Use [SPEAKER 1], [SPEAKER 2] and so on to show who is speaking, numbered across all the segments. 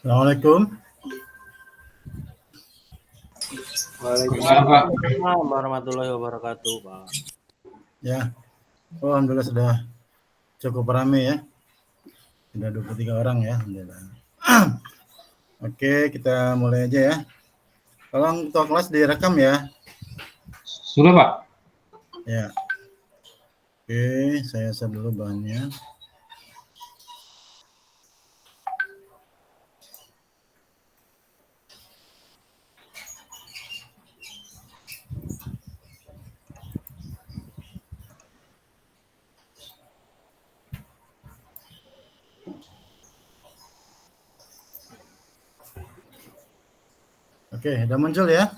[SPEAKER 1] Assalamualaikum.
[SPEAKER 2] Waalaikumsalam warahmatullahi wabarakatuh, Pak.
[SPEAKER 1] Ya, alhamdulillah sudah cukup ramai ya. Sudah 23 orang ya, alhamdulillah. Oke, kita mulai aja ya. Tolong ketua kelas direkam ya.
[SPEAKER 3] Sudah, Pak.
[SPEAKER 1] Ya. Oke, saya share dulu bahannya. Oke, sudah muncul ya?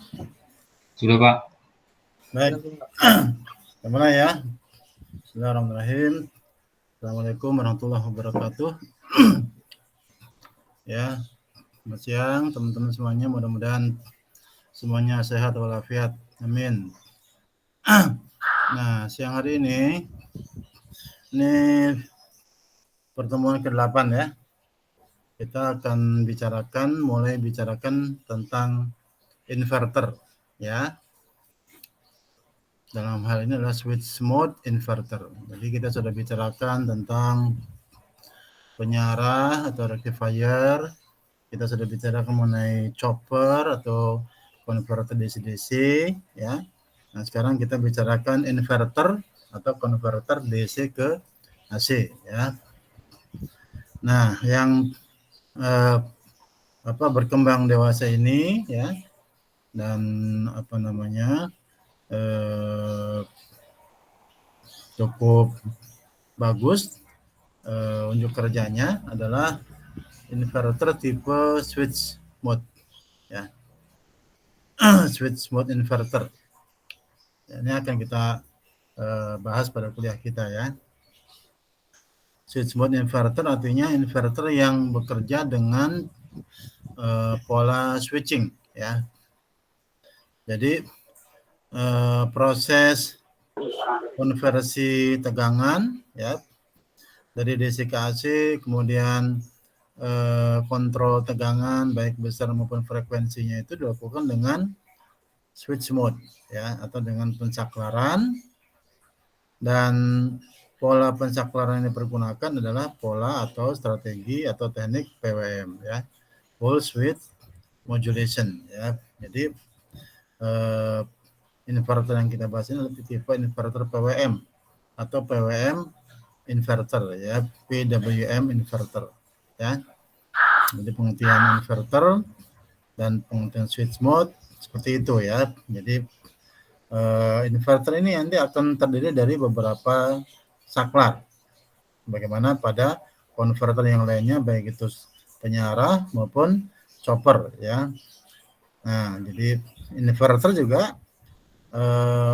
[SPEAKER 3] Sudah, Pak.
[SPEAKER 1] Baik. Kita mulai ya. Bismillahirrahmanirrahim. Assalamualaikum warahmatullahi wabarakatuh. Ya, selamat siang teman-teman semuanya. Mudah-mudahan semuanya sehat walafiat. Amin. Nah, siang hari ini pertemuan ke-8 ya. Kita akan mulai bicarakan tentang inverter ya. Dalam hal ini adalah switch mode inverter. Jadi kita sudah bicarakan tentang penyiarah atau rectifier. Kita sudah bicarakan mengenai chopper atau converter DC-DC ya. Nah, sekarang kita bicarakan inverter atau converter DC ke AC ya. Nah, yang berkembang dewasa ini ya, dan cukup bagus unjuk kerjanya adalah inverter tipe switch mode ya. Switch mode inverter. Ini akan kita bahas pada kuliah kita ya. Switch mode inverter artinya inverter yang bekerja dengan pola switching ya. Jadi proses konversi tegangan ya dari DC ke AC, kemudian kontrol tegangan baik besar maupun frekuensinya itu dilakukan dengan switch mode ya, atau dengan pensaklaran, dan pola pensaklaran yang dipergunakan adalah pola atau strategi atau teknik PWM ya, Pulse Width Modulation ya. Jadi inverter yang kita bahas ini lebih tipe inverter PWM atau PWM inverter ya, PWM inverter ya. Jadi pengertian inverter dan pengertian switch mode seperti itu ya. Jadi inverter ini nanti akan terdiri dari beberapa saklar, bagaimana pada konverter yang lainnya baik itu penyiarah maupun chopper ya. Nah, jadi inverter juga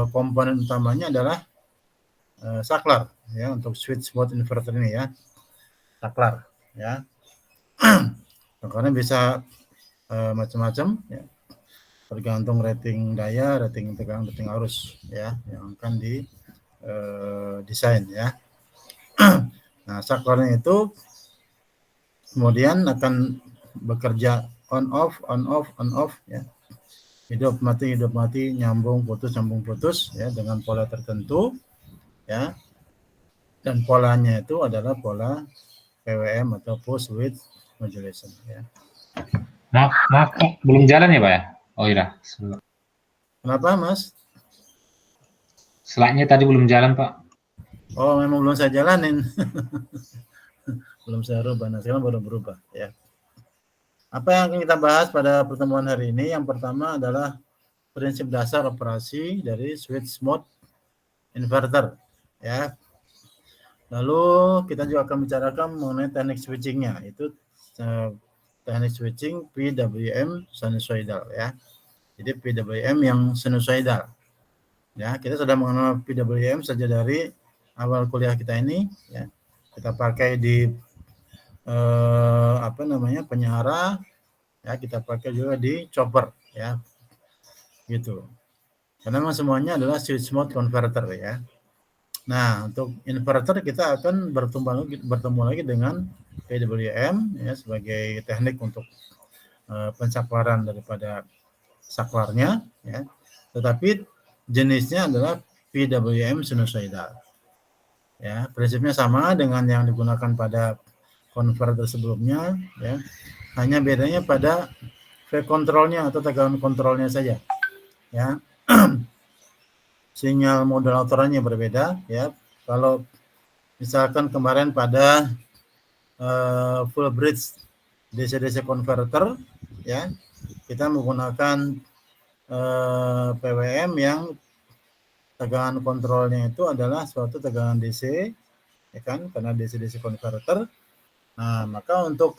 [SPEAKER 1] komponen utamanya adalah saklar ya, untuk switch mode inverter ini ya, saklar ya. Karena bisa macam-macam ya, tergantung rating daya, rating tegangan, rating arus ya, yang akan di desain ya. Nah, saklarnya itu kemudian akan bekerja on off ya, hidup mati nyambung putus ya, dengan pola tertentu ya, dan polanya itu adalah pola PWM atau Pulse Width Modulation ya.
[SPEAKER 3] Maaf, belum jalan ya, Pak ya? Oh iya.
[SPEAKER 1] Kenapa, Mas?
[SPEAKER 3] Slide-nya tadi belum jalan, Pak.
[SPEAKER 1] Oh, memang belum saya jalanin. Belum saya rubah, nah sekarang baru berubah ya. Apa yang akan kita bahas pada pertemuan hari ini? Yang pertama adalah prinsip dasar operasi dari switch mode inverter ya. Lalu kita juga akan bicarakan mengenai teknik switchingnya, itu teknik switching PWM sinusoidal ya. Jadi PWM yang sinusoidal ya. Kita sudah mengenal PWM saja dari awal kuliah kita ini ya. Kita pakai di penyiarah ya, kita pakai juga di chopper ya, gitu. Karena memang semuanya adalah switch mode converter ya. Nah, untuk inverter kita akan bertemu lagi dengan PWM ya sebagai teknik untuk pensaklaran daripada saklarnya ya. Tetapi jenisnya adalah PWM sinusoidal. Ya, prinsipnya sama dengan yang digunakan pada konverter sebelumnya ya. Hanya bedanya pada phase kontrolnya atau tegangan kontrolnya saja. Ya. Sinyal modulatornya berbeda ya. Kalau misalkan kemarin pada full bridge DC-DC converter ya, kita menggunakan PWM yang tegangan kontrolnya itu adalah suatu tegangan DC ya kan, karena DC-DC converter. Nah, maka untuk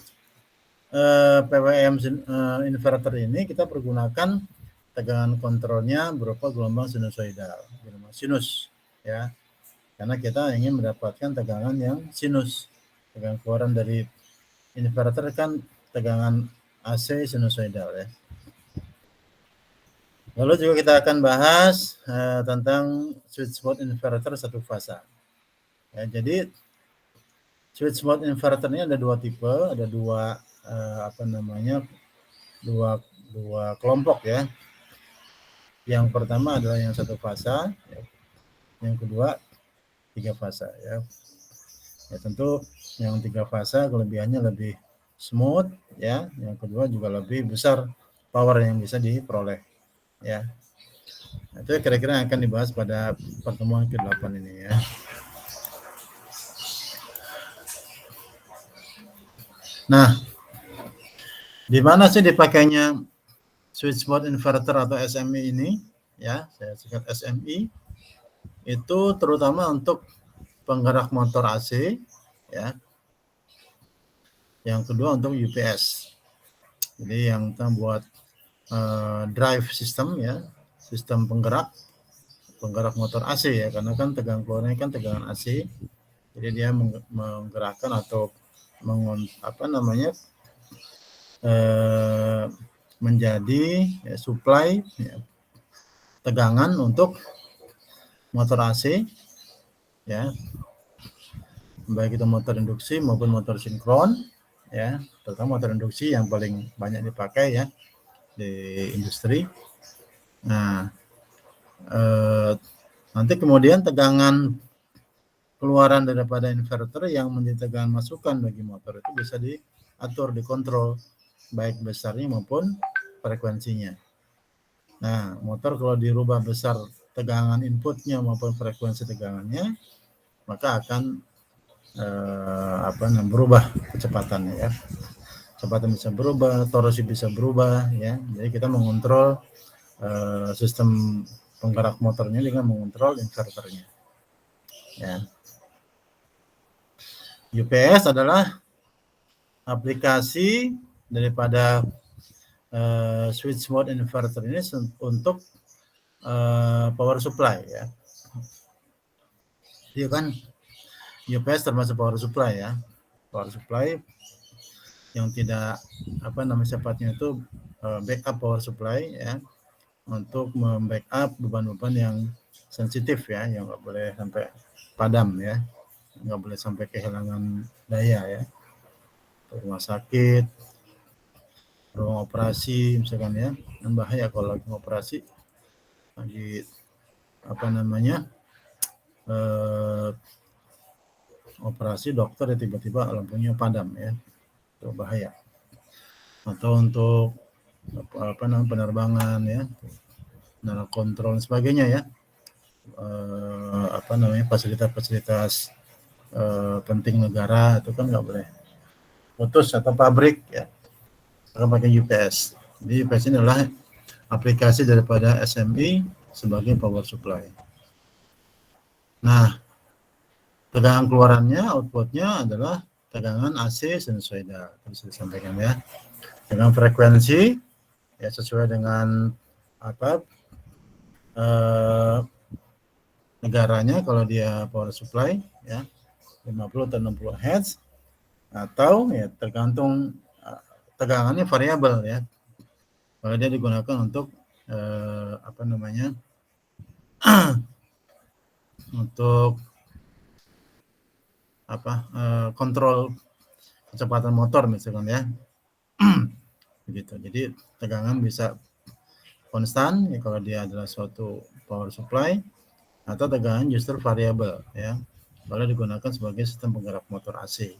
[SPEAKER 1] PWM inverter ini kita pergunakan tegangan kontrolnya berupa gelombang sinusoidal, gelombang sinus ya. Karena kita ingin mendapatkan tegangan yang sinus. Tegangan keluaran dari inverter kan tegangan AC sinusoidal ya. Lalu juga kita akan bahas tentang switch mode inverter satu fasa. Ya, jadi switch mode inverter ini ada dua tipe, ada dua dua kelompok ya. Yang pertama adalah yang satu fasa, ya. Yang kedua 3 fasa ya. Ya tentu yang 3 fasa kelebihannya lebih smooth ya. Yang kedua juga lebih besar power yang bisa diperoleh ya. Nah, itu kira-kira yang akan dibahas pada pertemuan ke-8 ini ya. Nah, di mana sih dipakainya switch mode inverter atau SMI ini? Ya, saya singkat SMI. Itu terutama untuk penggerak motor AC ya. Yang kedua untuk UPS. Jadi yang kita buat drive system ya, sistem penggerak motor AC ya, karena kan tegangan keluarnya kan tegangan AC. Jadi dia menggerakkan atau menjadi ya, supply ya, tegangan untuk motor AC ya, baik itu motor induksi maupun motor sinkron ya, terutama motor induksi yang paling banyak dipakai ya di industri. Nah, nanti kemudian tegangan keluaran daripada inverter yang menjadi tegangan masukan bagi motor itu bisa diatur, dikontrol baik besarnya maupun frekuensinya. Nah, motor kalau dirubah besar tegangan inputnya maupun frekuensi tegangannya, maka akan berubah kecepatannya ya. Kecepatan bisa berubah, torsi bisa berubah ya. Jadi kita mengontrol sistem penggerak motornya dengan mengontrol inverternya. Ya. UPS adalah aplikasi daripada switch mode inverter ini untuk power supply ya. Iya kan, UPS termasuk power supply ya. Power supply yang tidak sifatnya itu backup power supply ya, untuk membackup beban-beban yang sensitif ya, yang nggak boleh sampai padam ya, nggak boleh sampai kehilangan daya ya. Rumah sakit, ruang operasi misalkan ya, kan bahaya kalau lagi operasi, lagi operasi dokter ya tiba-tiba lampunya padam ya, itu bahaya. Atau untuk penerbangan ya, nara kontrol dan sebagainya ya, fasilitas-fasilitas penting negara itu kan nggak boleh putus, atau pabrik ya, akan pakai UPS. Jadi UPS ini adalah aplikasi daripada SMI sebagai power supply. Nah, tegangan keluarannya, outputnya adalah tegangan AC sinusoidal, harus disampaikan ya. Dengan frekuensi ya sesuai dengan negaranya, kalau dia power supply ya 50 atau 60 Hz, atau ya tergantung tegangannya variabel ya. Kalau dia digunakan untuk untuk kontrol kecepatan motor misalkan ya. Begitu. Jadi tegangan bisa konstan ya kalau dia adalah suatu power supply, atau tegangan justru variabel ya. Boleh digunakan sebagai sistem penggerak motor AC.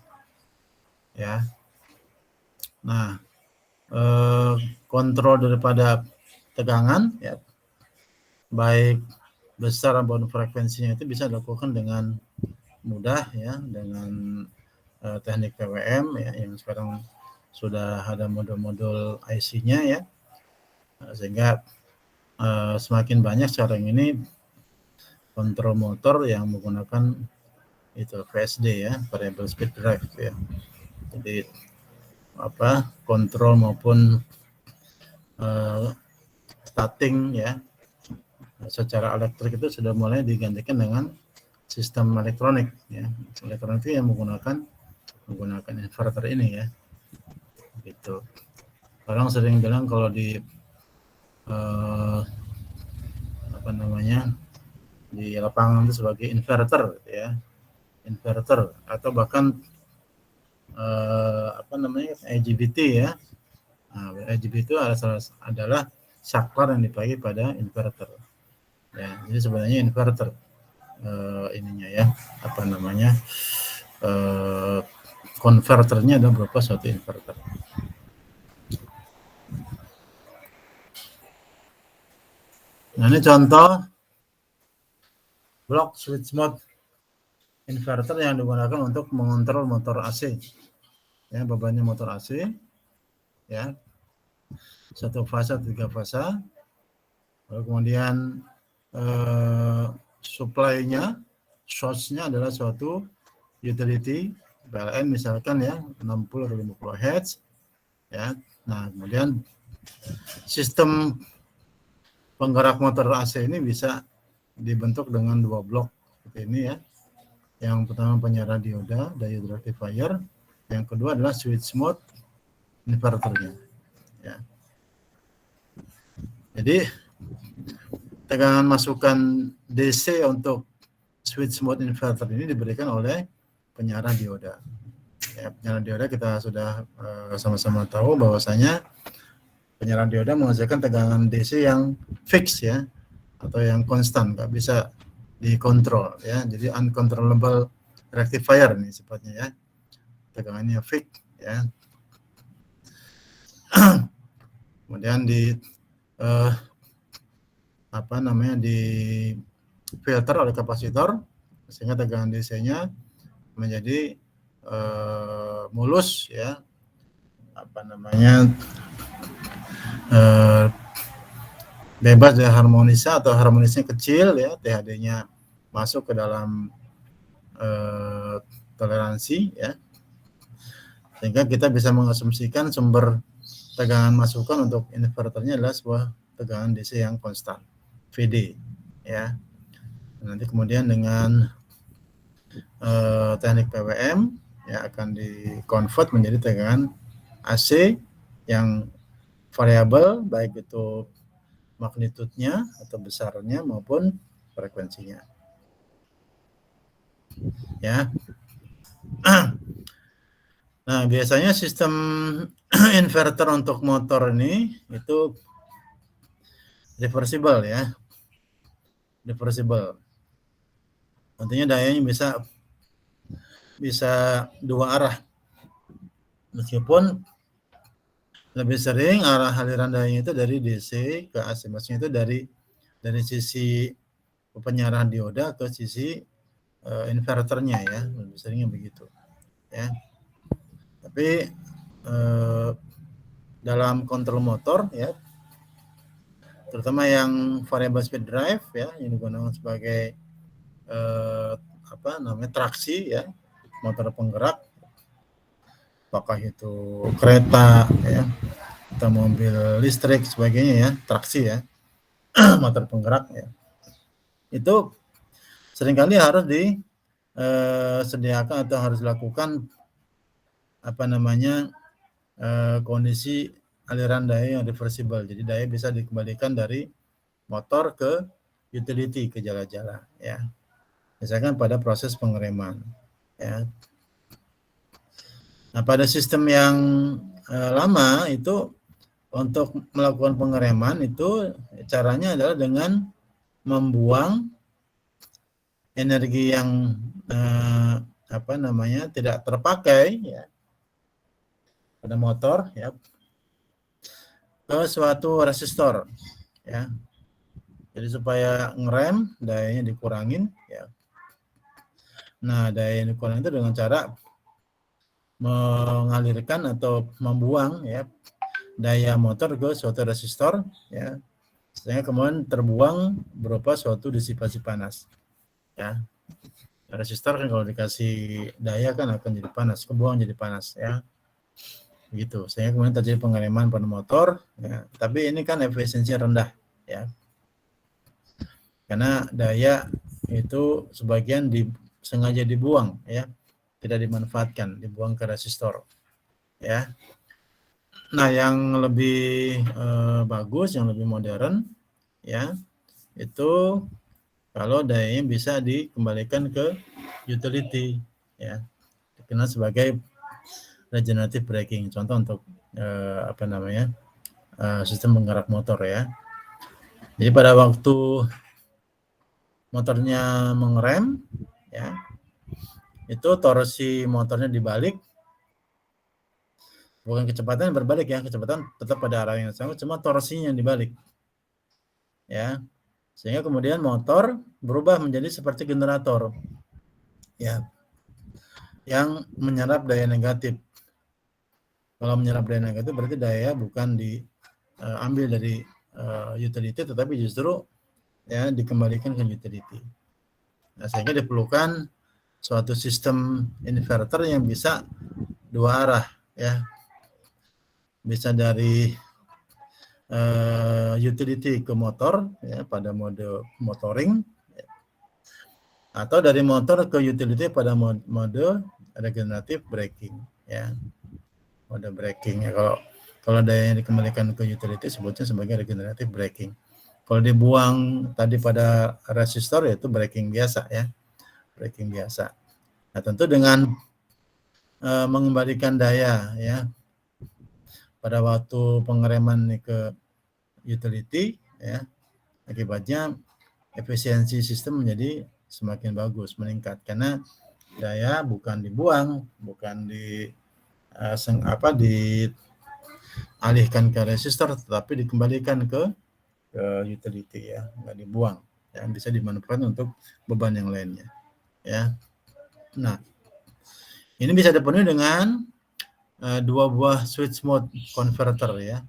[SPEAKER 1] Ya. Nah, kontrol daripada tegangan ya, baik besar maupun frekuensinya itu bisa dilakukan dengan mudah ya, dengan teknik PWM ya, yang sekarang sudah ada modul-modul IC-nya ya, sehingga semakin banyak sekarang ini kontrol motor yang menggunakan itu VSD ya, variable speed drive ya. Jadi kontrol maupun starting ya secara elektrik itu sudah mulai digantikan dengan sistem elektronik ya. Elektronik itu yang menggunakan inverter ini ya. Gitu. Orang sering bilang kalau di di lapangan itu sebagai inverter ya, inverter atau bahkan IGBT ya. Nah, IGBT itu adalah saklar yang dipakai pada inverter ya. Jadi sebenarnya inverter ininya ya, konverternya adalah berupa suatu inverter. Nah, ini contoh blok switch mode inverter yang digunakan untuk mengontrol motor AC. Ya, bebannya motor AC. Ya. 1 fasa, 3 fasa. Lalu kemudian supply-nya, source-nya adalah suatu utility PLN misalkan ya, 60 atau 50 Hz. Ya. Nah, kemudian sistem penggerak motor AC ini bisa dibentuk dengan 2 blok seperti ini ya. Yang pertama penyarah dioda, diode rectifier. Yang kedua adalah switch mode inverternya. Ya. Jadi tegangan masukan DC untuk switch mode inverter ini diberikan oleh penyarah dioda. Ya, penyarah dioda kita sudah sama-sama tahu bahwasanya penyarah dioda menghasilkan tegangan DC yang fix ya, atau yang konstan, nggak bisa dikontrol ya. Jadi uncontrollable rectifier nih sifatnya ya. Tegangannya fix ya. Kemudian di di filter oleh kapasitor sehingga tegangan DC-nya menjadi mulus ya. Bebas dari harmonisa atau harmonisnya kecil ya, THD-nya masuk ke dalam toleransi ya, sehingga kita bisa mengasumsikan sumber tegangan masukan untuk inverternya adalah sebuah tegangan DC yang konstan VD ya. Nanti kemudian dengan teknik PWM ya akan di-convert menjadi tegangan AC yang variabel, baik itu magnitudenya atau besarnya maupun frekuensinya. Ya. Nah, biasanya sistem inverter untuk motor ini itu reversible ya. Reversible. Nantinya dayanya bisa 2 arah. Meskipun lebih sering arah aliran dayanya itu dari DC ke AC, maksudnya itu dari sisi penyarahan dioda ke sisi inverternya ya, lebih seringnya begitu ya. Tapi dalam kontrol motor ya, terutama yang variable speed drive ya, yang digunakan sebagai traksi ya, motor penggerak, apakah itu kereta ya atau mobil listrik sebagainya ya, traksi ya, motor penggerak ya, itu seringkali harus disediakan atau harus dilakukan kondisi aliran daya yang reversible. Jadi daya bisa dikembalikan dari motor ke utility, ke jala-jala ya. Misalkan pada proses pengereman ya. Nah, pada sistem yang lama itu untuk melakukan pengereman itu caranya adalah dengan membuang energi yang tidak terpakai ya pada motor ya ke suatu resistor ya. Jadi supaya ngerem dayanya dikurangin ya. Nah, daya yang dikurangin itu dengan cara mengalirkan atau membuang ya daya motor ke suatu resistor ya, sehingga kemudian terbuang berupa suatu disipasi panas ya. Resistor kan kalau dikasih daya kan akan jadi panas, kebuang jadi panas ya, gitu. Sehingga kemudian terjadi pengereman pada motor ya. Tapi ini kan efisiensi rendah ya, karena daya itu sebagian sengaja dibuang ya, tidak dimanfaatkan, dibuang ke resistor ya. Nah, yang lebih bagus, yang lebih modern ya, itu kalau dayanya bisa dikembalikan ke utility ya, dikenal sebagai regenerative braking. Contoh untuk sistem penggerak motor ya. Jadi pada waktu motornya mengerem ya, itu torsi motornya dibalik, bukan kecepatan berbalik ya, kecepatan tetap pada arah yang sama, cuma torsinya yang dibalik ya, sehingga kemudian motor berubah menjadi seperti generator ya, yang menyerap daya negatif. Kalau menyerap daya negatif berarti daya bukan diambil dari utility, tetapi justru ya dikembalikan ke utility. Nah, sehingga diperlukan suatu sistem inverter yang bisa dua arah ya, bisa dari utility ke motor ya, pada mode motoring ya, atau dari motor ke utility pada mode regenerative braking ya, mode braking ya. Kalau daya yang dikembalikan ke utility sebutnya sebagai regenerative braking. Kalau dibuang tadi pada resistor yaitu braking biasa ya, braking biasa. Nah, tentu dengan mengembalikan daya ya pada waktu pengereman ke utility ya, akibatnya efisiensi sistem menjadi semakin bagus, meningkat, karena daya bukan dibuang, bukan dialihkan ke resistor, tetapi dikembalikan ke utility ya, nggak dibuang, yang bisa dimanfaatkan untuk beban yang lainnya ya. Nah, ini bisa dipenuhi dengan dua buah switch mode converter ya,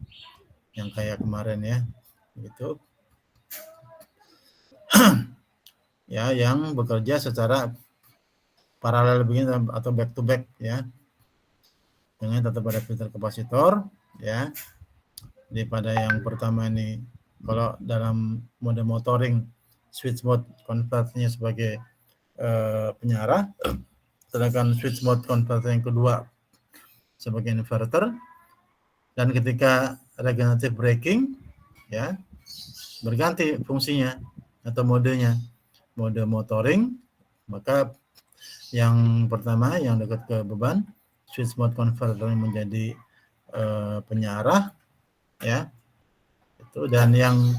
[SPEAKER 1] yang kayak kemarin ya, gitu ya, yang bekerja secara paralel begini atau back to back ya, dengan tetap ada filter kapasitor ya. Jadi pada yang pertama ini kalau dalam mode motoring switch mode converternya sebagai penyarah, sedangkan switch mode converter yang kedua sebagai inverter. Dan ketika regenerative braking ya, berganti fungsinya atau modenya, mode motoring, maka yang pertama yang dekat ke beban switch mode converter menjadi penyarah ya, itu, dan yang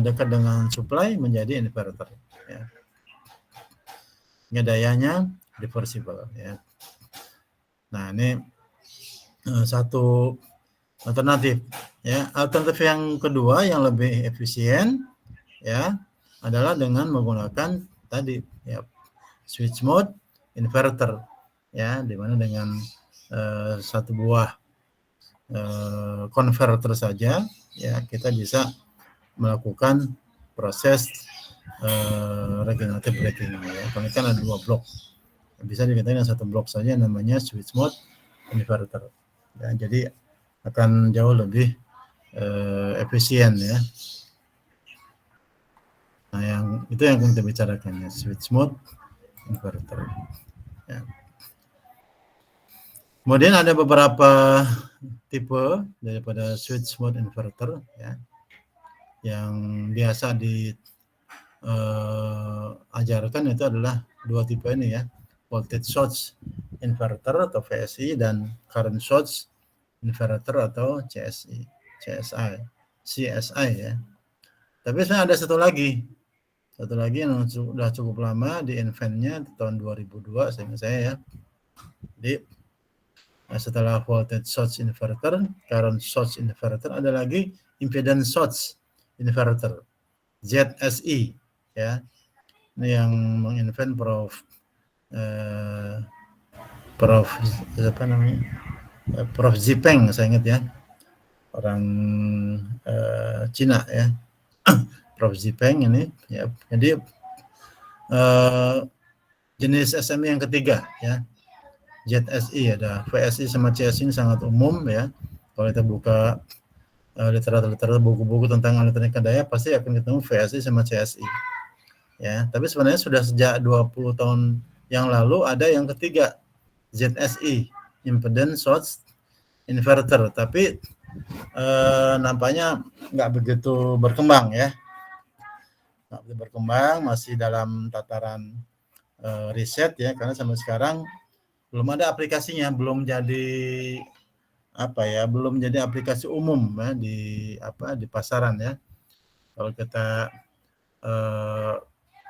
[SPEAKER 1] dekat dengan supply menjadi inverter ya. Dayanya reversible ya. Nah, ini satu alternatif ya. Alternatif yang kedua yang lebih efisien ya adalah dengan menggunakan tadi ya switch mode inverter ya, dimana dengan satu buah converter saja ya kita bisa melakukan proses regenerative braking ya. Karena kan ada dua blok, bisa dikatakan satu blok saja namanya switch mode inverter ya, jadi akan jauh lebih efisien ya. Nah, yang itu yang kita bicarakan ya, switch mode inverter ya. Kemudian ada beberapa tipe daripada switch mode inverter ya, yang biasa diajarkan itu adalah dua tipe ini ya, voltage source inverter atau VSI dan current source inverter atau CSI ya. Tapi sebenarnya ada satu lagi yang sudah cukup lama di invent-nya tahun 2002 seingat saya ya. Jadi setelah voltage source inverter, current source inverter, ada lagi impedance source inverter, ZSI ya. Ini yang menginvent Prof Zipeng, saya ingat ya, orang Cina ya. Prof Zipeng ini ya. Jadi jenis SMI yang ketiga ya, ZSI. Ada VSI sama CSI, ini sangat umum ya. Kalau kita buka literatur buku-buku tentang elektronika daya, pasti akan ketemu VSI sama CSI ya. Tapi sebenarnya sudah sejak 20 tahun yang lalu ada yang ketiga, ZSI, impedance source inverter, tapi nampaknya nggak begitu berkembang ya. Masih dalam tataran riset ya, karena sampai sekarang belum ada aplikasinya, belum jadi aplikasi umum ya, di pasaran ya. Kalau kita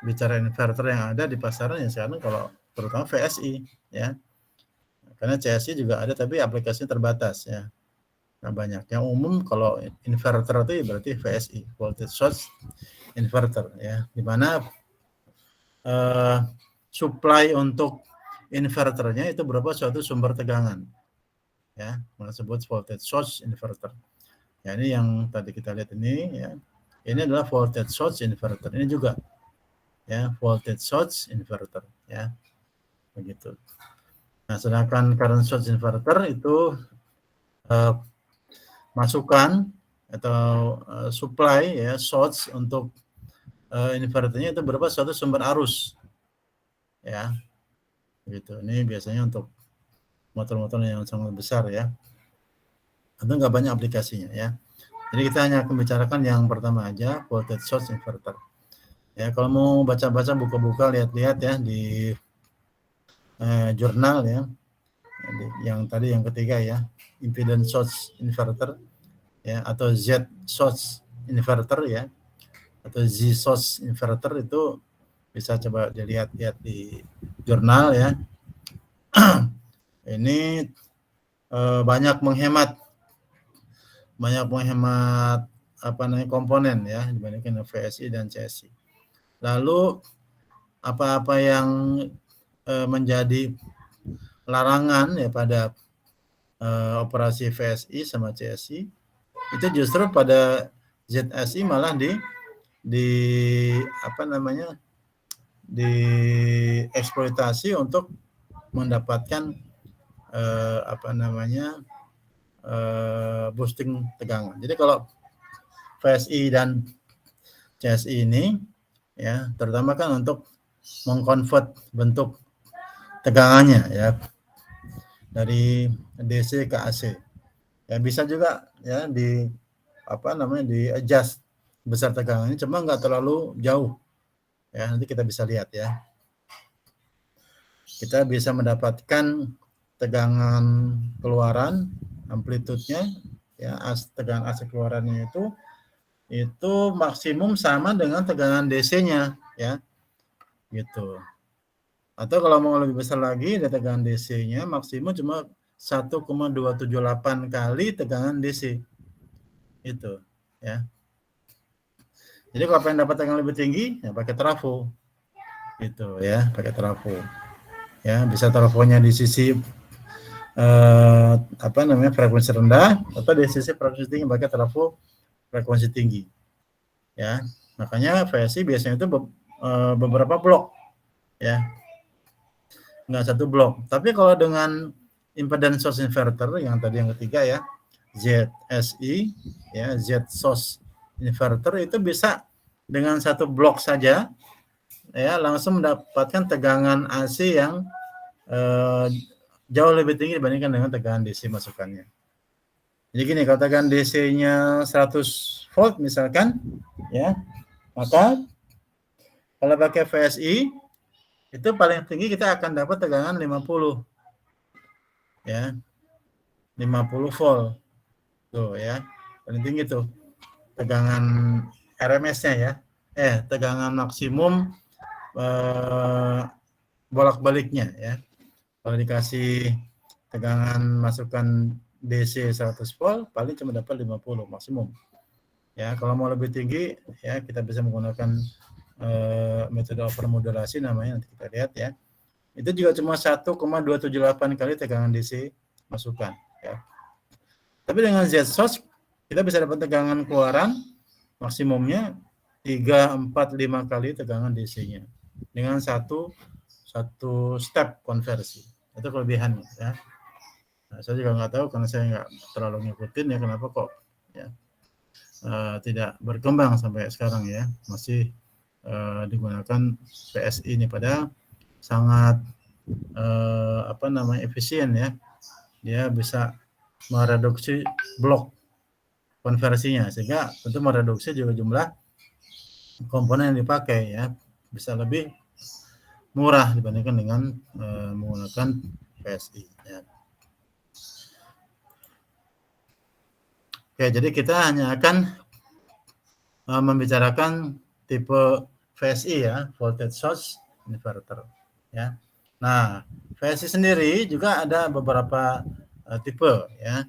[SPEAKER 1] bicara inverter yang ada di pasaran ya sekarang, kalau terutama VSI ya, karena CSI juga ada tapi aplikasinya terbatas ya, nggak banyak. Yang umum kalau inverter itu berarti VSI, voltage source inverter ya, dimana supply untuk inverternya itu berupa suatu sumber tegangan ya, disebut voltage source inverter ya. Ini yang tadi kita lihat ini ya, ini adalah voltage source inverter, ini juga ya voltage source inverter ya, begitu. Nah, sedangkan current source inverter itu masukan atau supply ya, source untuk inverternya itu berupa suatu sumber arus ya, gitu. Ini biasanya untuk motor-motor yang sangat besar ya, itu nggak banyak aplikasinya ya. Jadi kita hanya akan bicarakan yang pertama aja, voltage source inverter ya. Kalau mau baca-baca, buka-buka, lihat-lihat ya di jurnal ya, yang tadi yang ketiga ya, impedance source inverter ya, atau Z source inverter ya, atau Z source inverter, itu bisa coba dilihat-lihat di jurnal ya. Ini banyak menghemat komponen ya dibandingkan VSI dan CSI. Lalu apa-apa yang menjadi larangan ya pada operasi VSI sama CSI, itu justru pada ZSI malah dieksploitasi untuk mendapatkan boosting tegangan. Jadi kalau VSI dan CSI ini ya, terutama kan untuk mengkonvert bentuk tegangannya ya, dari DC ke AC. Ya bisa juga ya di adjust besar tegangannya, cuma nggak terlalu jauh ya. Nanti kita bisa lihat ya, kita bisa mendapatkan tegangan keluaran, amplitudenya ya, tegangan AC keluarannya itu maksimum sama dengan tegangan DC-nya ya, gitu. Atau kalau mau lebih besar lagi, ada tegangan DC-nya maksimum cuma 1,278 kali tegangan DC itu ya. Jadi kalau pengen dapat tegangan lebih tinggi ya pakai trafo gitu ya, pakai trafo ya. Bisa trafonya di sisi frekuensi rendah, atau di sisi frekuensi tinggi pakai trafo frekuensi tinggi ya. Makanya VSI biasanya itu beberapa blok ya, nggak satu blok. Tapi kalau dengan impedance source inverter yang tadi yang ketiga ya, ZSI ya, Z source inverter, itu bisa dengan satu blok saja ya langsung mendapatkan tegangan AC yang jauh lebih tinggi dibandingkan dengan tegangan DC masukannya. Jadi gini, kalau tegangan DC-nya 100 volt misalkan ya, maka kalau pakai VSI itu paling tinggi kita akan dapat tegangan 50. Ya. 50 volt. Tuh ya. Paling tinggi tuh tegangan RMS-nya ya. Tegangan maksimum bolak-baliknya ya. Kalau dikasih tegangan masukan DC 100 volt paling cuma dapat 50 maksimum. Ya, kalau mau lebih tinggi ya kita bisa menggunakan metode overmodulasi namanya, nanti kita lihat ya. Itu juga cuma 1,278 kali tegangan DC masukan ya. Tapi dengan Z source kita bisa dapat tegangan keluaran maksimumnya 3, 4, 5 kali tegangan DC-nya dengan satu step konversi. Itu kelebihannya ya. Nah, saya juga nggak tahu karena saya nggak terlalu ngikutin ya kenapa kok ya tidak berkembang sampai sekarang ya, masih digunakan PSI ini, padahal sangat efisien ya, dia bisa mereduksi blok konversinya sehingga tentu mereduksi juga jumlah komponen yang dipakai ya, bisa lebih murah dibandingkan dengan menggunakan PSI ya. Oke, jadi kita hanya akan membicarakan tipe VSI ya, voltage source inverter ya. Nah, VSI sendiri juga ada beberapa tipe ya.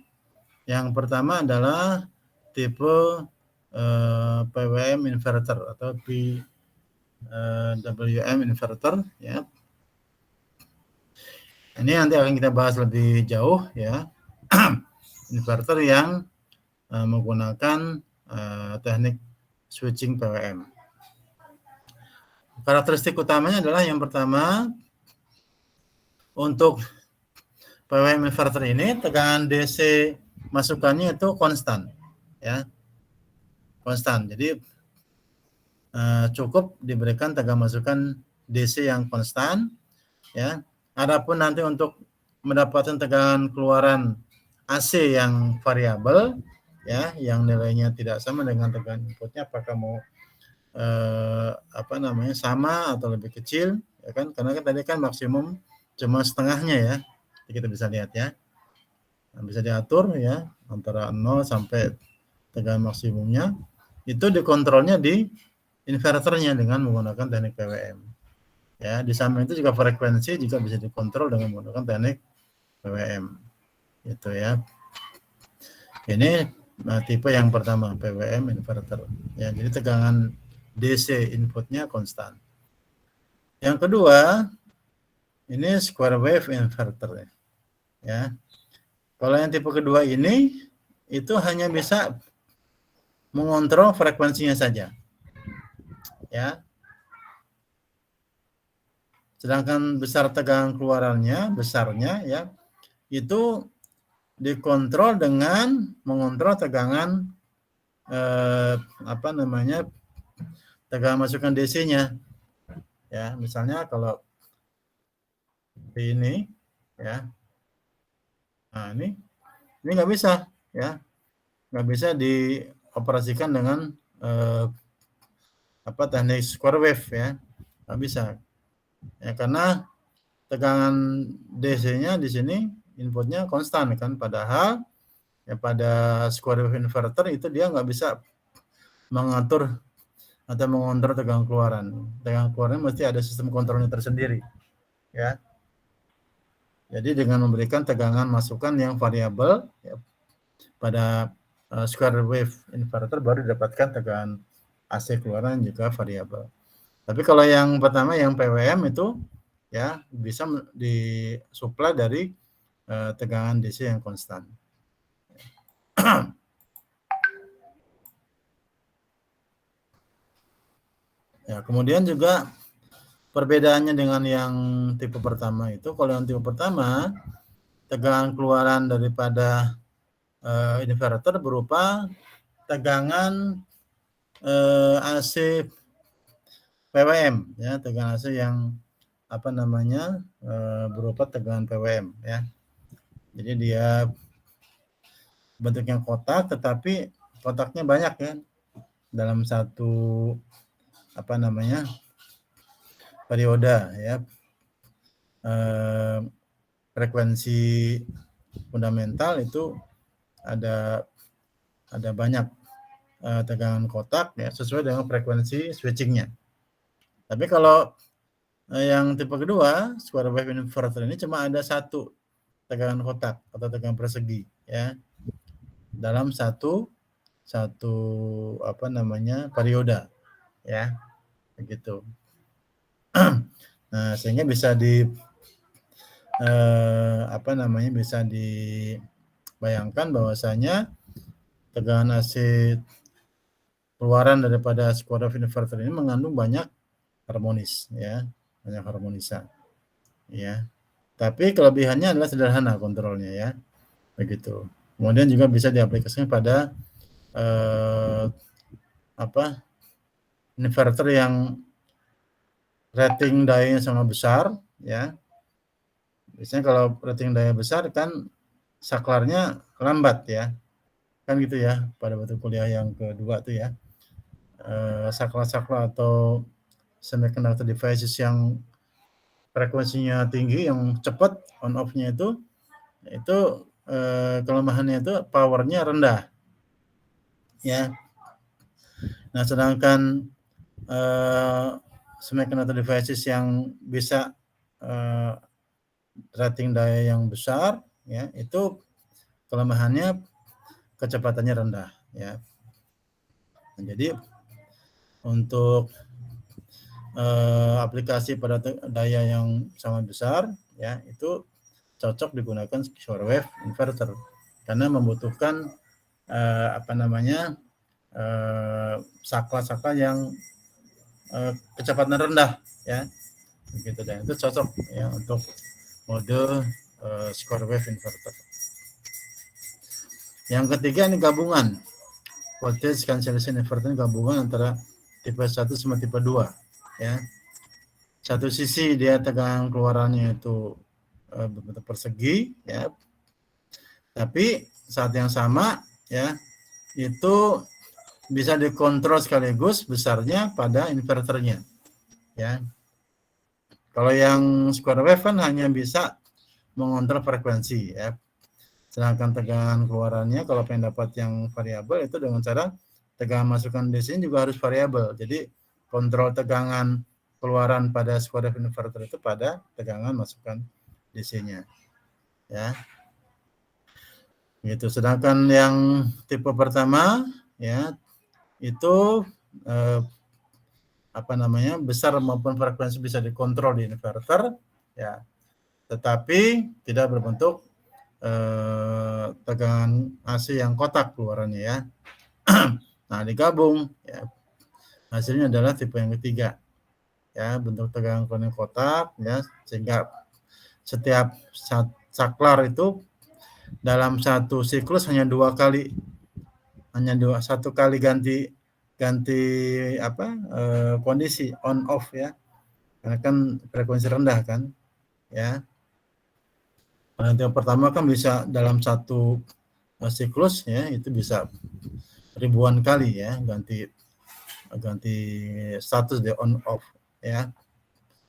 [SPEAKER 1] Yang pertama adalah tipe PWM inverter atau PWM inverter ya. Ini nanti akan kita bahas lebih jauh ya. Inverter yang menggunakan teknik switching PWM. Karakteristik utamanya adalah yang pertama, untuk PWM inverter ini tegangan DC masukannya itu konstan ya. Konstan. Jadi cukup diberikan tegangan masukan DC yang konstan ya. Adapun nanti untuk mendapatkan tegangan keluaran AC yang variabel ya, yang nilainya tidak sama dengan tegangan inputnya, apakah mau sama atau lebih kecil ya kan, karena kan tadi kan maksimum cuma setengahnya ya, kita bisa lihat ya, bisa diatur ya antara 0 sampai tegangan maksimumnya itu dikontrolnya di inverternya dengan menggunakan teknik PWM ya. Di samping itu juga frekuensi juga bisa dikontrol dengan menggunakan teknik PWM itu ya. Ini tipe yang pertama, PWM inverter ya, jadi tegangan DC inputnya konstan. Yang kedua, ini square wave inverter ya. Kalau yang tipe kedua ini itu hanya bisa mengontrol frekuensinya saja ya. Sedangkan besar tegangan keluarannya, besarnya ya, itu dikontrol dengan mengontrol tegangan tegangan masukan DC-nya ya. Misalnya kalau ini ya, nah ini nggak bisa ya, nggak bisa dioperasikan dengan teknik square wave ya, nggak bisa ya, karena tegangan DC-nya di sini inputnya konstan kan, padahal ya pada square wave inverter itu dia nggak bisa mengatur atau mengontrol tegangan keluaran. Tegangan keluaran mesti ada sistem kontrolnya tersendiri ya. Jadi dengan memberikan tegangan masukan yang variabel ya, pada square wave inverter baru didapatkan tegangan AC keluaran juga variabel. Tapi kalau yang pertama yang PWM itu ya bisa disuplai dari tegangan DC yang konstan. Ya, kemudian juga perbedaannya dengan yang tipe pertama itu, kalau yang tipe pertama tegangan keluaran daripada inverter berupa tegangan AC PWM ya, tegangan AC yang berupa tegangan PWM ya. Jadi dia bentuknya kotak, tetapi kotaknya banyak ya dalam satu perioda ya. Frekuensi fundamental itu ada banyak tegangan kotak ya sesuai dengan frekuensi switchingnya. Tapi kalau yang tipe kedua square wave inverter ini cuma ada satu tegangan kotak atau tegangan persegi ya dalam satu apa namanya perioda ya begitu. Nah sehingga bisa bisa dibayangkan bahwasanya tegangan AC keluaran daripada square wave inverter ini mengandung banyak harmonis ya, banyak harmonisa ya. Tapi kelebihannya adalah sederhana kontrolnya ya. Begitu. Kemudian juga bisa diaplikasikan pada inverter yang rating dayanya sangat besar ya. Biasanya kalau rating daya besar kan saklarnya lambat ya. Kan gitu ya pada waktu kuliah yang kedua tuh ya. Saklar atau semiconductor devices yang frekuensinya tinggi yang cepat on off-nya itu kelemahannya itu powernya rendah ya. Nah sedangkan semiconductor devices yang bisa rating daya yang besar ya itu kelemahannya kecepatannya rendah ya. Nah, jadi untuk aplikasi pada daya yang sangat besar ya itu cocok digunakan square wave inverter karena membutuhkan saklar yang kecepatan rendah ya begitu dan itu cocok ya untuk mode square wave inverter. Yang ketiga ini gabungan voltage cancellation inverter, gabungan antara tipe 1 sama tipe 2 ya. Satu sisi dia tegangan keluarannya itu berbentuk persegi ya. Tapi saat yang sama ya itu bisa dikontrol sekaligus besarnya pada inverternya ya. Kalau yang square wave kan hanya bisa mengontrol frekuensi ya. Sedangkan tegangan keluarannya kalau pengen dapat yang variabel itu dengan cara tegangan masukan DC juga harus variabel. Jadi kontrol tegangan keluaran pada square wave inverter itu pada tegangan masukan DC-nya. Ya. Gitu. Sedangkan yang tipe pertama ya itu besar maupun frekuensi bisa dikontrol di inverter ya. Tetapi tidak berbentuk tegangan AC yang kotak keluarannya ya. Nah, digabung ya. Hasilnya adalah tipe yang ketiga. Ya, bentuk tegangan keluaran kotak ya sehingga setiap saklar itu dalam satu siklus hanya satu kali ganti kondisi on off ya. Karena kan frekuensi rendah kan ya. Yang pertama kan bisa dalam satu siklus ya itu bisa ribuan kali ya ganti status di on off ya.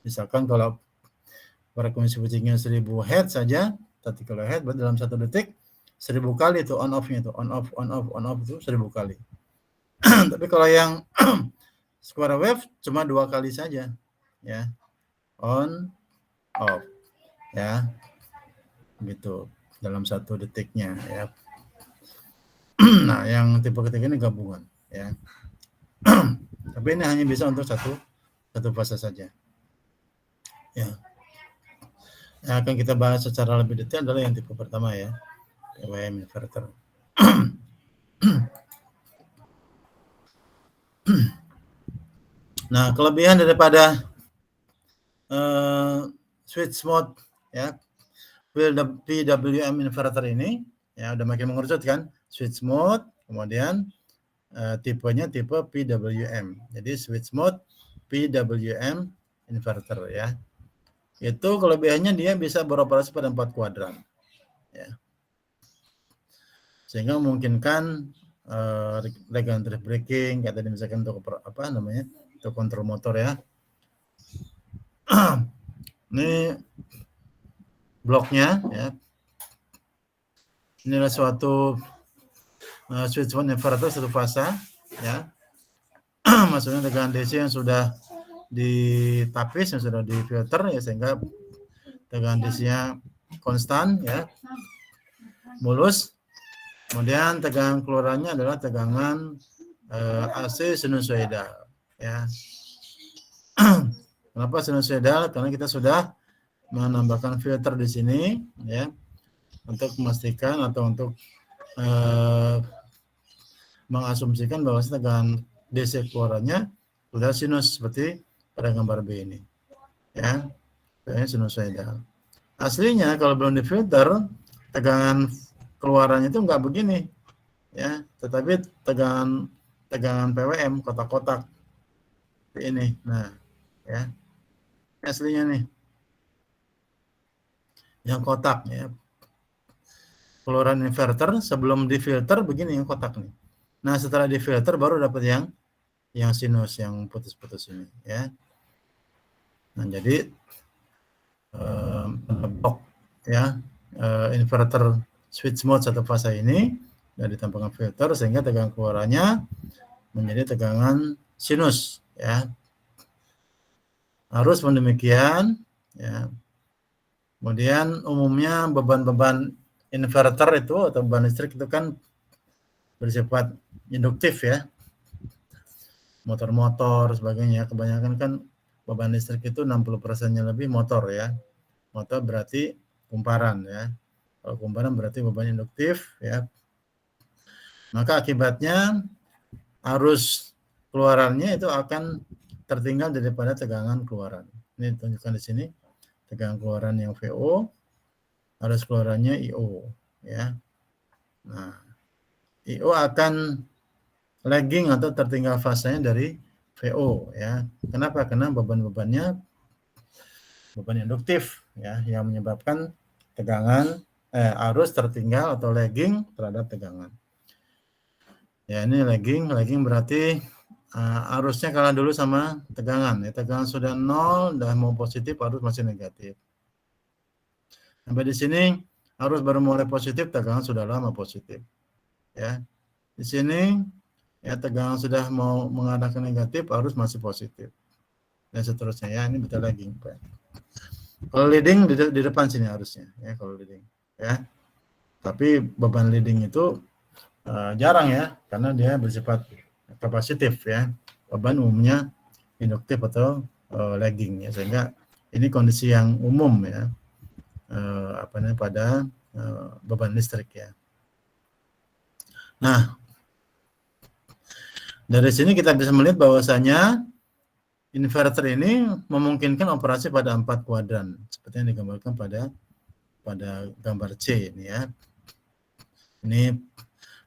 [SPEAKER 1] Misalkan kalau frekuensi switchingnya 1000 Hz saja, 1 kHz berarti dalam 1 detik 1000 kali itu on off-nya itu on off itu 1000 kali. Tapi kalau yang square wave cuma 2 kali saja ya. On off ya. Gitu dalam 1 detiknya ya. Nah, yang tipe ketiga ini gabungan ya. Tapi ini hanya bisa untuk satu fase saja. Ya. Yang akan kita bahas secara lebih detail adalah yang tipe pertama ya, PWM inverter. Nah, kelebihan daripada switch mode ya, PWM inverter ini ya udah makin mengerucut kan, switch mode, kemudian tipenya tipe PWM. Jadi switch mode PWM inverter ya. Itu kelebihannya dia bisa beroperasi pada 4 kuadran. Ya. Sehingga memungkinkan regenerative braking kayak tadi misalkan untuk untuk kontrol motor ya. Ini bloknya ya. Inilah suatu switch mode inverter satu fasa ya. Maksudnya tegangan DC yang sudah ditapis, yang sudah difilter ya, sehingga tegangan DC-nya konstan ya, mulus. Kemudian tegangan keluarannya adalah tegangan AC sinusoidal ya. Kenapa sinusoidal? Karena kita sudah menambahkan filter di sini ya, untuk memastikan atau untuk mengasumsikan bahwa tegangan DC keluarannya sudah sinus seperti pada gambar B ini ya, ini sinusoidal. Aslinya kalau belum difilter, tegangan keluarannya itu enggak begini ya, tetapi tegangan PWM kotak-kotak ini. Nah ya, aslinya nih yang kotak ya, keluaran inverter sebelum difilter begini yang kotak nih. Nah setelah difilter baru dapat yang sinus, yang putus-putus ini ya. Nah jadi blok ya, inverter switch mode satu fasa ini dan ditambahkan filter sehingga tegangan keluarannya menjadi tegangan sinus ya. Harus demikian ya. Kemudian umumnya beban-beban inverter itu atau beban listrik itu kan bersifat induktif ya. Motor-motor sebagainya, kebanyakan kan beban listrik itu 60%-nya lebih motor ya. Motor berarti kumparan ya. Kalau kumparan berarti beban induktif ya. Maka akibatnya arus keluarannya itu akan tertinggal daripada tegangan keluaran. Ini ditunjukkan di sini. Tegangan keluaran yang VO, arus keluarannya IO ya. Nah, IO akan lagging atau tertinggal fasanya dari VO ya. Kenapa? Karena beban-bebannya beban induktif ya, yang menyebabkan tegangan arus tertinggal atau lagging terhadap tegangan. Ya, ini lagging berarti arusnya kalah dulu sama tegangan. Ya, tegangan sudah 0, udah mau positif, arus masih negatif. Sampai di sini arus baru mulai positif, tegangan sudah lama positif. Ya, di sini ya tegangan sudah mau mengarah ke negatif, arus masih positif. Dan seterusnya ya, ini betul lagging. Kalau leading di depan sini arusnya ya, kalau leading ya. Tapi beban leading itu jarang ya, karena dia bersifat kapasitif ya. Beban umumnya induktif atau lagging ya, sehingga ini kondisi yang umum ya, pada beban listrik ya. Nah, dari sini kita bisa melihat bahwasanya inverter ini memungkinkan operasi pada 4 kuadran seperti yang digambarkan pada gambar C ini ya. Ini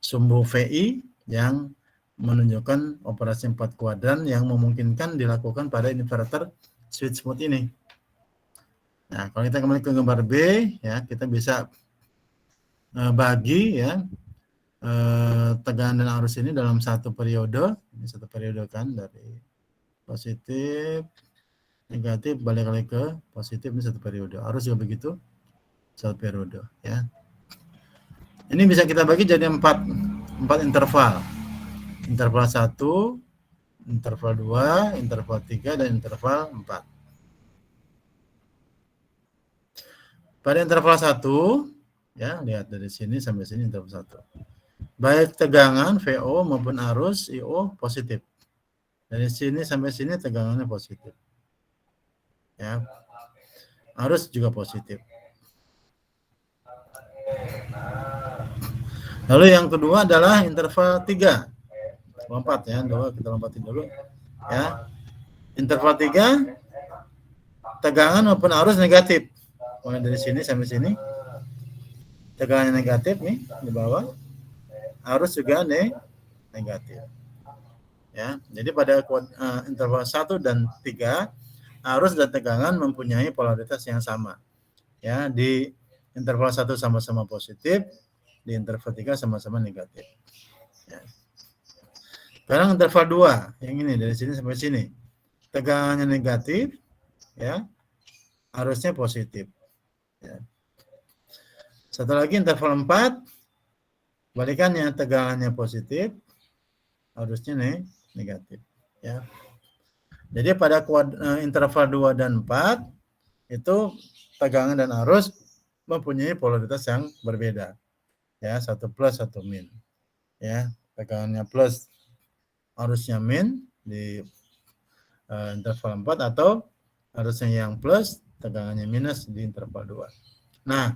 [SPEAKER 1] sumbu VI yang menunjukkan operasi 4 kuadran yang memungkinkan dilakukan pada inverter switch mode ini. Nah, kalau kita kembali ke gambar B ya, kita bisa bagi ya tegangan dan arus ini dalam satu periode. Ini satu periode kan, dari positif negatif balik lagi ke positif, ini satu periode. Arus juga begitu, satu periode ya. Ini bisa kita bagi jadi 4 interval. Interval 1, interval 2, interval 3, dan interval 4. Pada interval 1, ya, lihat dari sini sampai sini interval 1. Baik tegangan VO maupun arus IO positif. Dari sini sampai sini tegangannya positif. Ya. Arus juga positif. Lalu yang kedua adalah interval 3. Lompat ya, kita lompatin dulu ya. Interval 3 tegangan maupun arus negatif. Mulai dari sini sampai sini tegangannya negatif nih di bawah, arus juga negatif ya. Jadi pada interval 1 dan 3 arus dan tegangan mempunyai polaritas yang sama ya. Di interval 1 sama-sama positif, di interval 3 sama-sama negatif ya. Sekarang interval 2 yang ini dari sini sampai sini tegangannya negatif ya arusnya positif. Ya. Satu lagi interval 4, balikannya, tegangannya positif, arusnya negatif. Ya. Jadi pada interval 2 dan 4 itu tegangan dan arus mempunyai polaritas yang berbeda. Ya, satu plus, satu min. Ya, tegangannya plus, arusnya min di interval 4 atau arusnya yang plus, tegangannya minus di interval 2. Nah,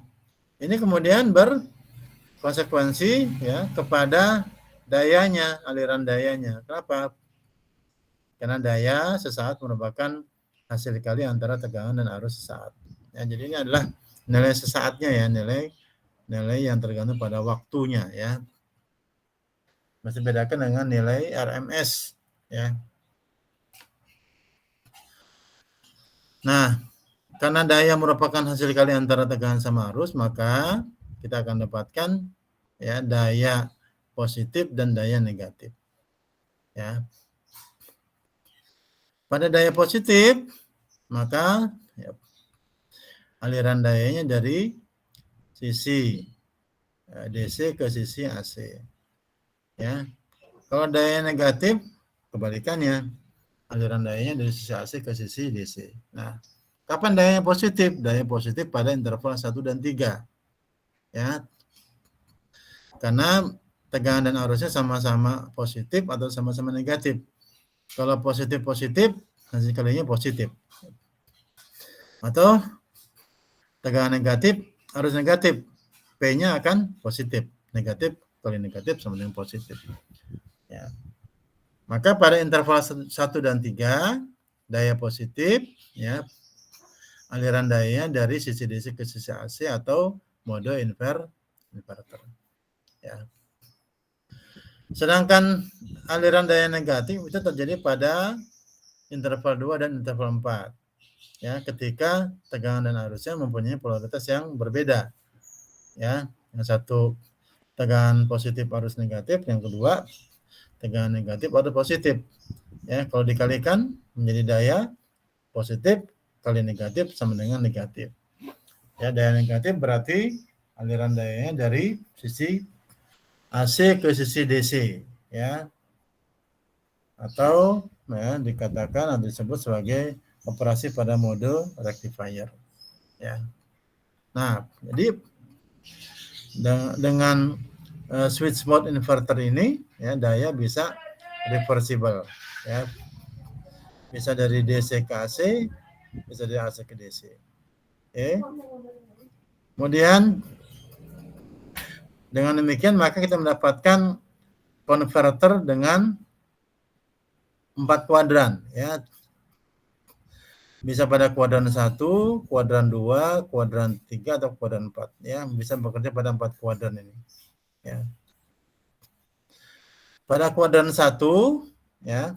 [SPEAKER 1] ini kemudian berkonsekuensi ya kepada dayanya, aliran dayanya. Kenapa? Karena daya sesaat merupakan hasil kali antara tegangan dan arus sesaat. Ya, jadi ini adalah nilai sesaatnya ya, nilai yang tergantung pada waktunya ya. Masih bedakan dengan nilai RMS ya. Nah, karena daya merupakan hasil kali antara tegangan sama arus, maka kita akan dapatkan ya daya positif dan daya negatif. Ya. Pada daya positif, maka ya, aliran dayanya dari sisi DC ke sisi AC. Ya. Kalau daya negatif, kebalikannya, aliran dayanya dari sisi AC ke sisi DC. Nah, kapan dayanya positif? Daya positif pada interval 1 dan 3. Ya. Karena tegangan dan arusnya sama-sama positif atau sama-sama negatif. Kalau positif-positif, hasil kalinya positif. Atau tegangan negatif, arus negatif, P-nya akan positif. Negatif kali negatif sama dengan positif. Ya. Maka pada interval 1 dan 3, daya positif, ya, aliran dayanya dari sisi DC ke sisi AC atau mode inverter. Ya. Sedangkan aliran daya negatif itu terjadi pada interval 2 dan interval 4. Ya, ketika tegangan dan arusnya mempunyai polaritas yang berbeda. Ya, yang satu tegangan positif arus negatif, yang kedua tegangan negatif arus positif. Ya, kalau dikalikan menjadi daya positif kali negatif sama dengan negatif. Ya, daya negatif berarti aliran dayanya dari sisi AC ke sisi DC, ya, atau ya, dikatakan atau disebut sebagai operasi pada mode rectifier. Ya. Nah, jadi dengan switch mode inverter ini, ya, daya bisa reversible, ya, bisa dari DC ke AC, bisa dari AC ke DC. Oke. Kemudian dengan demikian maka kita mendapatkan konverter dengan 4 kuadran, ya. Bisa pada kuadran 1, kuadran 2, kuadran 3 atau kuadran 4, ya. Bisa bekerja pada 4 kuadran ini, ya. Pada kuadran 1, ya,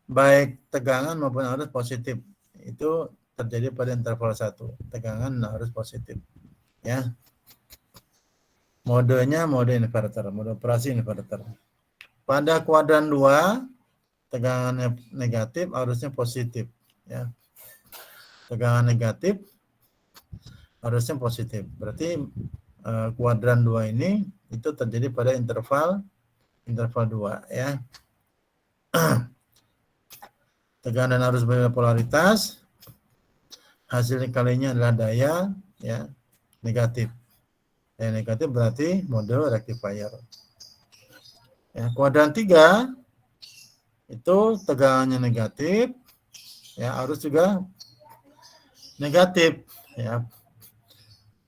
[SPEAKER 1] baik tegangan maupun arus positif itu terjadi pada interval 1, tegangan dan arus positif, ya. Modenya mode inverter, mode operasi inverter. Pada kuadran 2, tegangannya negatif, arusnya positif, ya. Tegangan negatif, arusnya positif. Berarti kuadran 2 ini itu terjadi pada interval 2, ya. Tegangan dan arus berbeda polaritas, hasil kalinya adalah daya, ya, negatif. Daya negatif berarti mode rectifier. Ya, kuadran 3 itu tegangannya negatif, ya, arus juga negatif, ya.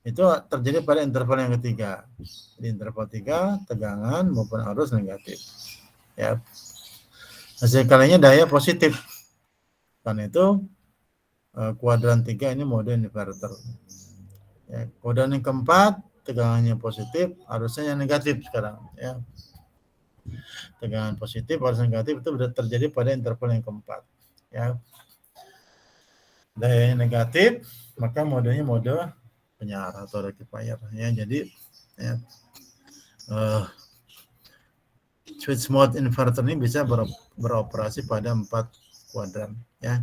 [SPEAKER 1] Itu terjadi pada interval yang ketiga. Di interval 3 tegangan maupun arus negatif, ya. Hasil kalinya daya positif. Karena itu kuadran 3 ini mode inverter. Ya, kuadran yang keempat tegangannya positif, arusnya yang negatif sekarang, ya. Tegangan positif, arus negatif itu terjadi pada interval yang keempat, ya. Daya negatif, maka modenya mode penyarah atau rectifier, ya. Jadi ya, switch mode inverter ini bisa beroperasi pada 4 kuadran, ya.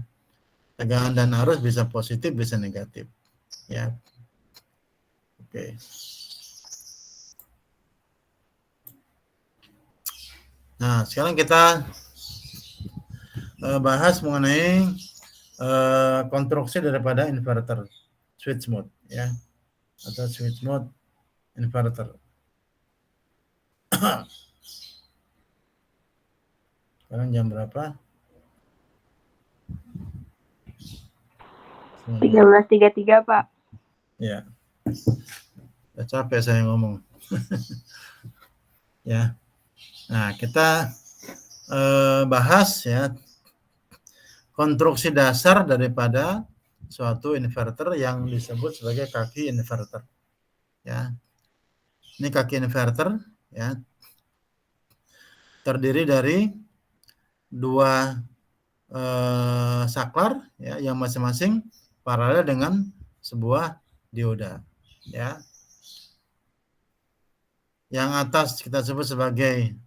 [SPEAKER 1] Tegangan dan arus bisa positif, bisa negatif. Ya. Oke. Nah, sekarang kita bahas mengenai konstruksi daripada inverter switch mode, ya, atau switch mode inverter. Sekarang jam berapa?
[SPEAKER 4] 13.33, Pak.
[SPEAKER 1] Ya. Udah capek saya ngomong. Ya. Nah, kita bahas ya konstruksi dasar daripada suatu inverter yang disebut sebagai kaki inverter. Ya. Ini kaki inverter, ya. Terdiri dari dua saklar, ya, yang masing-masing paralel dengan sebuah dioda, ya. Yang atas kita sebut sebagai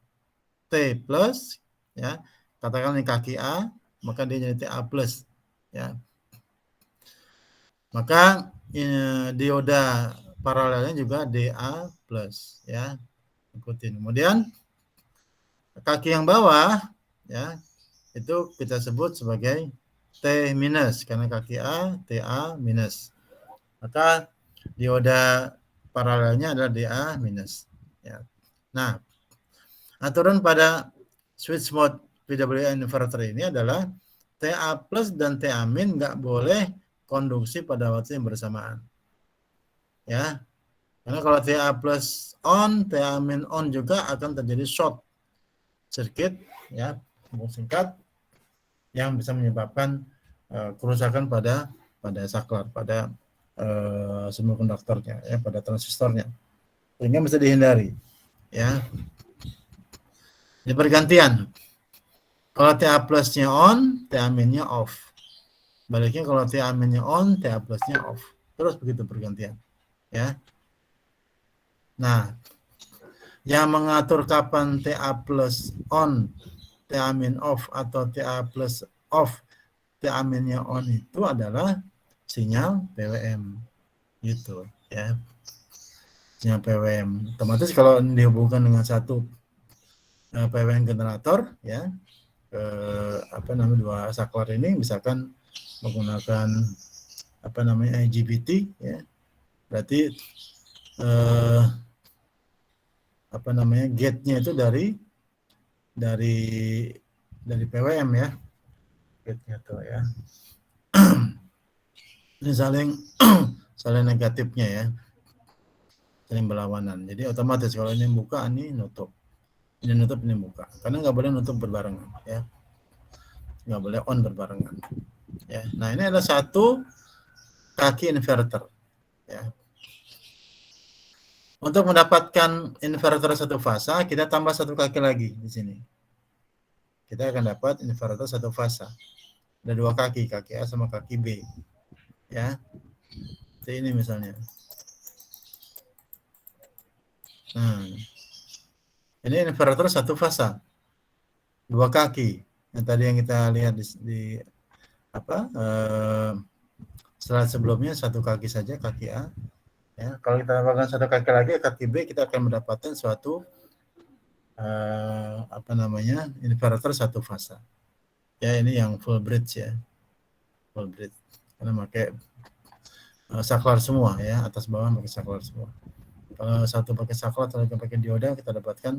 [SPEAKER 1] T plus, ya. Katakan ini kaki A, maka dia jadi TA plus, ya. Maka dioda paralelnya juga DA plus, ya. Ikutin. Kemudian kaki yang bawah, ya, itu kita sebut sebagai T minus karena kaki A TA minus. Maka dioda paralelnya adalah DA minus. Ya. Nah, aturan pada switch mode PWM inverter ini adalah TA plus dan TA min nggak boleh konduksi pada waktu yang bersamaan. Ya, karena kalau TA plus on, TA min on juga akan terjadi short circuit, ya, singkat, yang bisa menyebabkan kerusakan pada saklar, pada semikonduktornya, ya, pada transistornya, sehingga bisa dihindari, ya. Jadi bergantian. Kalau TA plusnya on, TA minnya off. Baliknya kalau TA minnya on, TA plusnya off. Terus begitu bergantian, ya. Nah, yang mengatur kapan TA plus on, TA min off, atau TA plus off, TA minnya on itu adalah sinyal PWM, gitu, ya. Sinyal PWM. Otomatis kalau dihubungkan dengan satu PWM generator, ya, dua saklar ini misalkan menggunakan IGBT, ya, berarti gate-nya itu dari PWM, ya, gate-nya tuh, ya. Ini saling negatifnya, ya, saling berlawanan. Jadi otomatis kalau ini buka, ini nutup, ini nutup, ini buka, karena nggak boleh nutup berbarengan, ya, nggak boleh on berbarengan, ya. Nah, ini adalah satu kaki inverter, ya. Untuk mendapatkan inverter satu fasa, kita tambah satu kaki lagi di sini. Kita akan dapat inverter satu fasa. Ada dua kaki, kaki A sama kaki B, ya. Seperti ini misalnya. Nah, ini inverter satu fasa, dua kaki. Yang tadi yang kita lihat di slide sebelumnya, satu kaki saja, kaki A. Ya, kalau kita tambahkan satu kaki lagi, kaki B, kita akan mendapatkan suatu inverter satu fasa. Ya, ini yang full bridge, ya, full bridge, karena pakai saklar semua, ya, atas bawah pakai saklar semua. Kalau satu pakai saklar, atau pakai dioda, kita dapatkan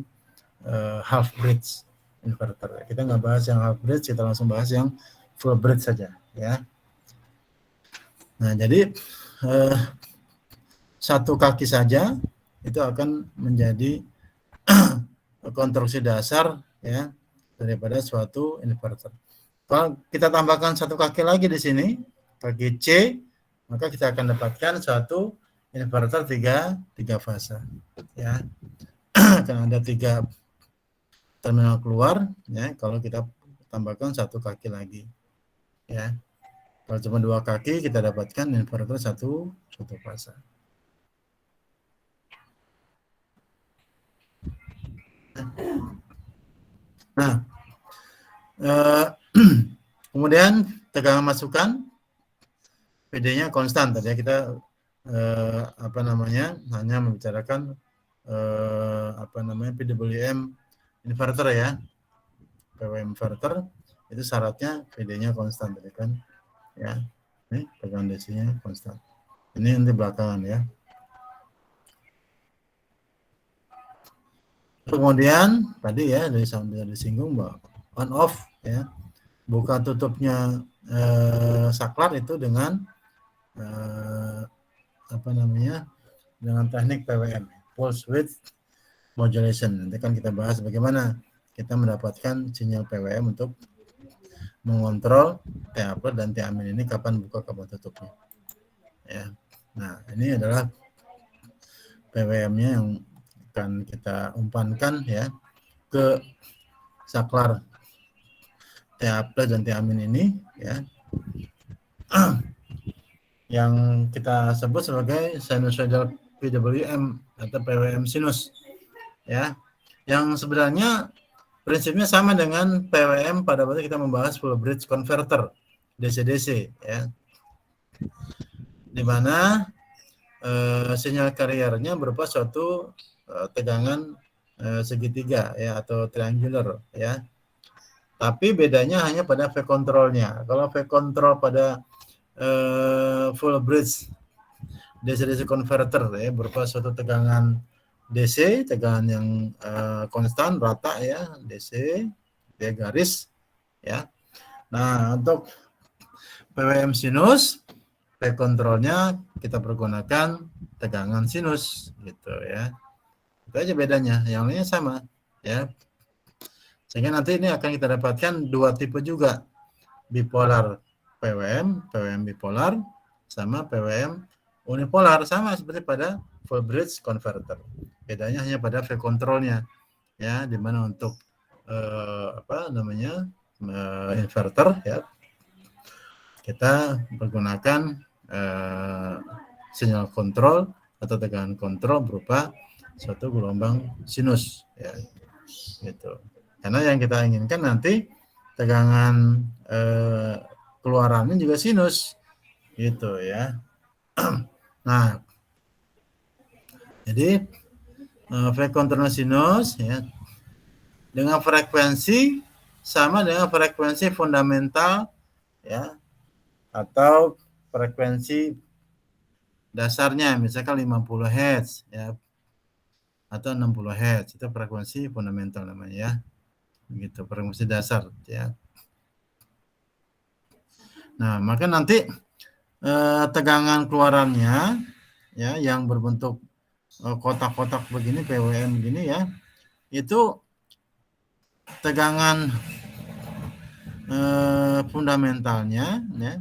[SPEAKER 1] half bridge inverter. Kita nggak bahas yang half bridge, kita langsung bahas yang full bridge saja, ya. Nah, jadi satu kaki saja itu akan menjadi konstruksi dasar, ya, daripada suatu inverter. Kalau kita tambahkan satu kaki lagi di sini, kaki C, maka kita akan dapatkan suatu inverter tiga fasa, ya. Akan ada 3 terminal keluar, ya, kalau kita tambahkan satu kaki lagi, ya. Kalau cuma 2 kaki, kita dapatkan inverter satu fasa. Nah, kemudian tegangan masukan, PD-nya konstan. Tadi ya kita hanya membicarakan PWM inverter ya. PWM inverter itu syaratnya PD-nya konstan tadi kan. Ya. Ini tegangan DC-nya konstan. Ini nanti belakangan ya. Kemudian tadi ya dari sambil disinggung bahwa on off ya, buka tutupnya saklar itu dengan dengan teknik PWM, pulse width modulation. Nanti kan kita bahas bagaimana kita mendapatkan sinyal PWM untuk mengontrol TA plus dan TA min ini kapan buka kapan tutupnya. Ya. Nah ini adalah PWM-nya yang akan kita umpankan ya ke saklar TA plus dan TA min ini ya, yang kita sebut sebagai sinusoidal PWM atau PWM sinus ya, yang sebenarnya prinsipnya sama dengan PWM pada waktu kita membahas full bridge converter DC-DC ya, di mana sinyal kariernya berupa suatu tegangan segitiga ya atau triangular ya. Tapi bedanya hanya pada V controlnya. Kalau V control pada full bridge DC-DC converter ya berupa suatu tegangan DC, tegangan yang konstan rata ya, DC dia garis ya. Nah, untuk PWM sinus V controlnya kita pergunakan tegangan sinus gitu ya. Itu aja bedanya, yang lainnya sama ya. Sehingga nanti ini akan kita dapatkan dua tipe juga, bipolar PWM, PWM bipolar, sama PWM unipolar, sama seperti pada full bridge converter. Bedanya hanya pada V controlnya ya, di mana untuk inverter ya kita menggunakan sinyal kontrol atau tegangan kontrol berupa suatu gelombang sinus ya gitu. Karena yang kita inginkan nanti tegangan keluarannya juga sinus gitu ya. Nah, jadi V control sinus ya dengan frekuensi sama dengan frekuensi fundamental ya, atau frekuensi dasarnya misalkan 50 Hz ya atau 60 Hz, itu frekuensi fundamental namanya ya. Begitu, frekuensi dasar ya. Nah, maka nanti tegangan keluarannya ya yang berbentuk kotak-kotak begini, PWM begini ya, itu tegangan fundamentalnya ya,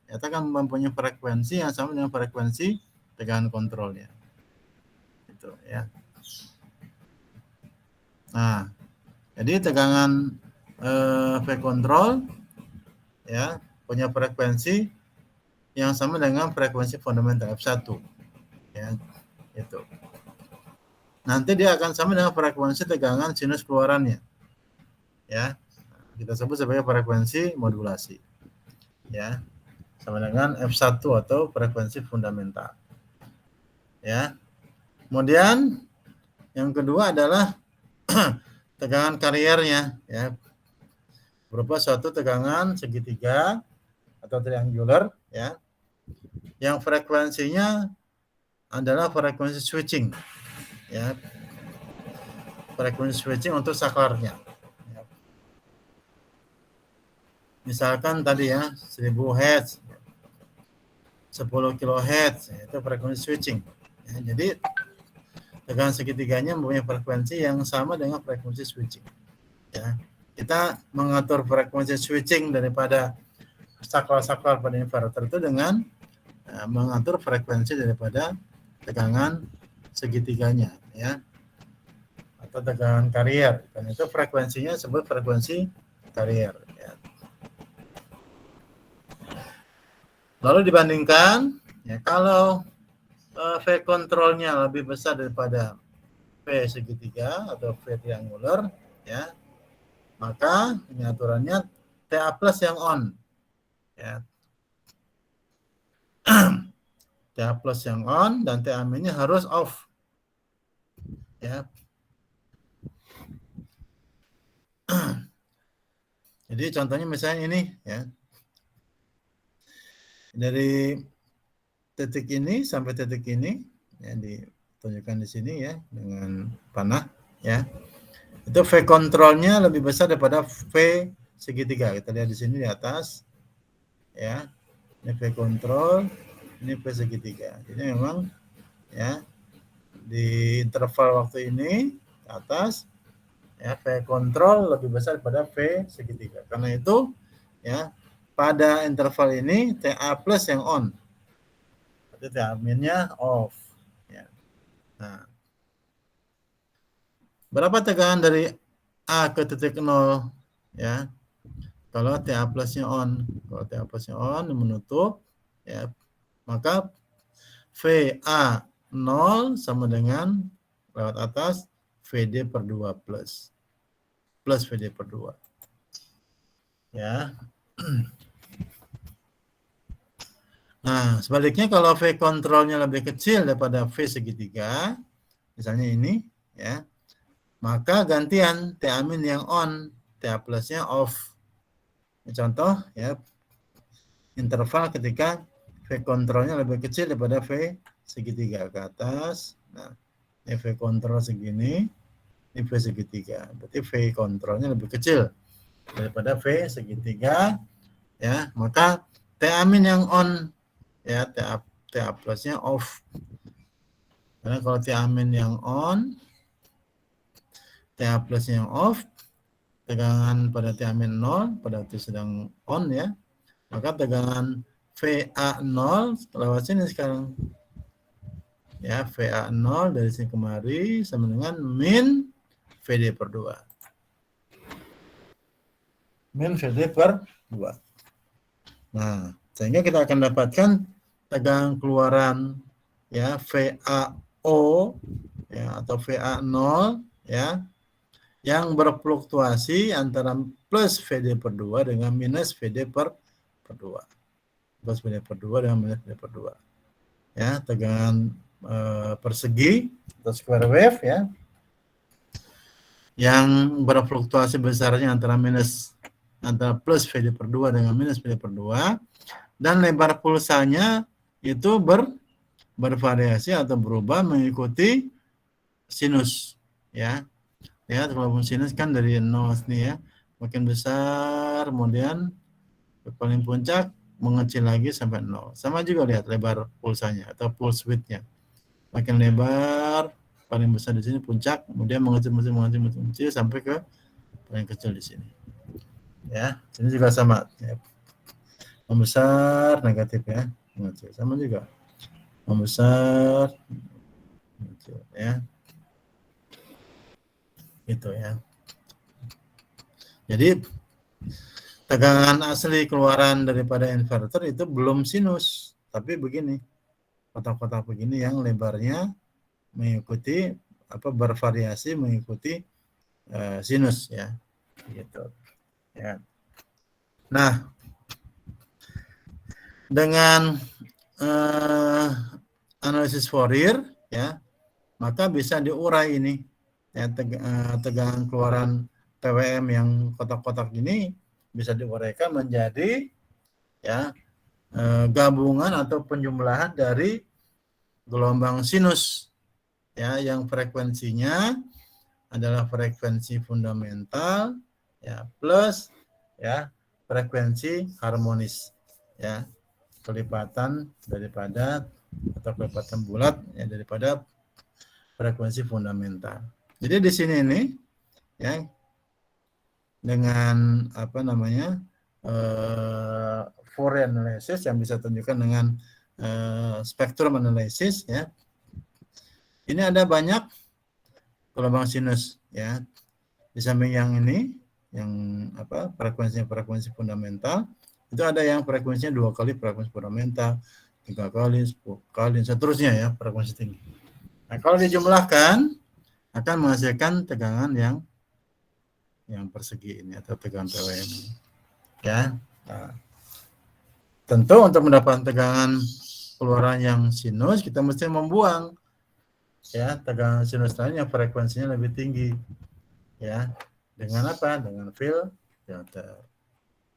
[SPEAKER 1] kita akan mempunyai frekuensi yang sama dengan frekuensi tegangan kontrolnya gitu ya. Nah, jadi tegangan V control ya punya frekuensi yang sama dengan frekuensi fundamental F1 ya itu. Nanti dia akan sama dengan frekuensi tegangan sinus keluarannya ya, kita sebut sebagai frekuensi modulasi ya, sama dengan F1 atau frekuensi fundamental ya. Kemudian yang kedua adalah tegangan kariernya ya, berupa suatu tegangan segitiga atau triangular ya, yang frekuensinya adalah frekuensi switching ya, frekuensi switching untuk saklarnya. Misalkan tadi ya 1000 Hz, 10 kHz itu frekuensi switching ya, jadi tegangan segitiganya mempunyai frekuensi yang sama dengan frekuensi switching ya. Kita mengatur frekuensi switching daripada saklar-saklar pada inverter itu dengan mengatur frekuensi daripada tegangan segitiganya ya, atau tegangan karier, dan itu frekuensinya disebut frekuensi karier ya. Lalu dibandingkan ya, kalau V kontrolnya lebih besar daripada V segitiga atau V triangular ya, maka ini aturannya TA plus yang on ya. TA plus yang on dan TA minnya harus off. Ya. Jadi contohnya misalnya ini ya. Dari titik ini sampai titik ini ya ditunjukkan di sini ya dengan panah ya. Itu V kontrolnya lebih besar daripada V segitiga. Kita lihat di sini di atas ya. Ini V kontrol, ini V segitiga. Jadi memang ya di interval waktu ini ke atas ya V kontrol lebih besar daripada V segitiga. Karena itu ya pada interval ini TA plus yang on. Berarti TA minnya off ya. Nah, berapa tegangan dari A ke titik 0 ya? Kalau TA plusnya on. Kalau TA plusnya on menutup ya, maka VA 0 sama dengan lewat atas VD per 2 plus VD per 2. Ya. Nah, sebaliknya kalau V kontrolnya lebih kecil daripada V segitiga, misalnya ini, ya, maka gantian TA min yang on, TA plusnya off. Contoh, ya, interval ketika V kontrolnya lebih kecil daripada V segitiga ke atas. Nah, ini V kontrol segini, ini V segitiga. Berarti V kontrolnya lebih kecil daripada V segitiga, ya, maka TA min yang on, ya, TA plusnya off. Karena kalau TA min yang on, TA plusnya yang off, tegangan pada TA min 0 pada waktu sedang on ya, maka tegangan VA 0 lewat sini sekarang. Ya, VA 0 dari sini kemari sama dengan min VD per 2. Min VD per 2. Nah, sehingga kita akan dapatkan tegangan keluaran ya VAO ya atau VA 0 ya yang berfluktuasi antara plus VD per 2 dengan minus VD per 2. Plus VD per 2 dengan minus VD per 2. Ya, tegangan persegi atau square wave ya yang berfluktuasi besarnya antara plus VD per 2 dengan minus VD per 2 dan lebar pulsanya itu bervariasi atau berubah mengikuti sinus ya. Ya, kalau sinus kan dari 0 nih ya, makin besar kemudian paling puncak mengecil lagi sampai 0. Sama juga lihat lebar pulsanya atau pulse width-nya. Makin lebar, paling besar di sini puncak, kemudian mengecil sampai ke paling kecil di sini. Ya, sini juga sama. Ya. Membesar negatif ya, mengecil sama juga. Membesar, mengecil ya. Gitu ya. Jadi tegangan asli keluaran daripada inverter itu belum sinus, tapi begini. Kotak-kotak begini yang lebarnya mengikuti bervariasi mengikuti sinus ya gitu ya. Nah, dengan analisis Fourier ya maka bisa diurai ini ya, tegangan keluaran PWM yang kotak-kotak ini bisa diuraikan menjadi ya gabungan atau penjumlahan dari gelombang sinus ya yang frekuensinya adalah frekuensi fundamental ya plus ya frekuensi harmonis ya kelipatan daripada atau kelipatan bulat ya daripada frekuensi fundamental. Jadi di sini ini ya dengan Fourier analysis yang bisa tunjukkan dengan spektrum analysis ya. Ini ada banyak gelombang sinus ya. Di samping yang ini yang frekuensi fundamental itu ada yang frekuensinya 2 kali frekuensi fundamental, 3 kali, 10 kali, seterusnya ya frekuensi tinggi. Nah, kalau dijumlahkan akan menghasilkan tegangan yang persegi ini atau tegangan PWM ya. Nah, tentu untuk mendapatkan tegangan keluaran yang sinus, kita mesti membuang ya tegangan sinus lain yang frekuensinya lebih tinggi ya. Dengan apa? Dengan filter.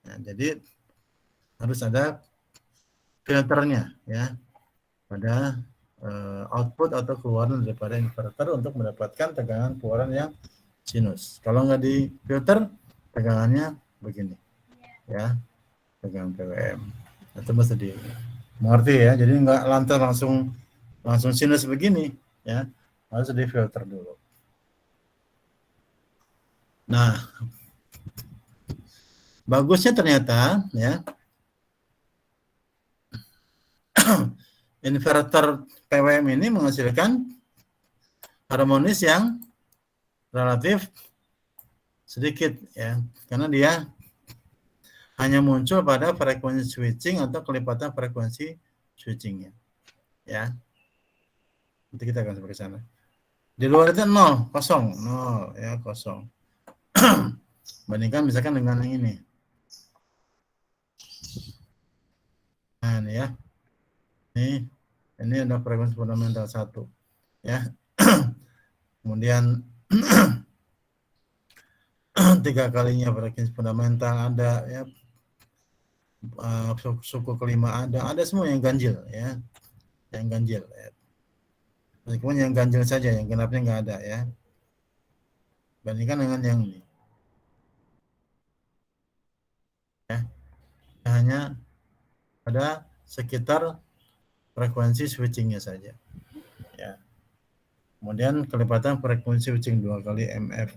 [SPEAKER 1] Nah, jadi harus ada filternya ya pada output atau keluaran daripada inverter untuk mendapatkan tegangan keluaran yang sinus. Kalau nggak di filter, tegangannya begini ya, tegangan PWM. Itu mesti dimengerti ya. Jadi nggak lantas langsung sinus begini ya, harus di filter dulu. Nah, bagusnya ternyata ya inverter PWM ini menghasilkan harmonis yang relatif sedikit ya, karena dia hanya muncul pada frekuensi switching atau kelipatan frekuensi switchingnya ya. Nanti kita akan sampai ke sana. Di luar itu 0, kosong, 0 ya, kosong. Bandingkan misalkan dengan yang ini. Nah, ini ya. Ini ada frekuensi fundamental 1 ya. Kemudian 3 kalinya frekuensi fundamental ada ya. Suku kelima ada semua yang ganjil ya. Yang ganjil ya. Meskipun yang ganjil saja, yang genapnya nggak ada ya. Bandingkan dengan yang ini. Ya. Hanya ada sekitar frekuensi switchingnya saja. Ya. Kemudian kelipatan frekuensi switching 2 kali MF,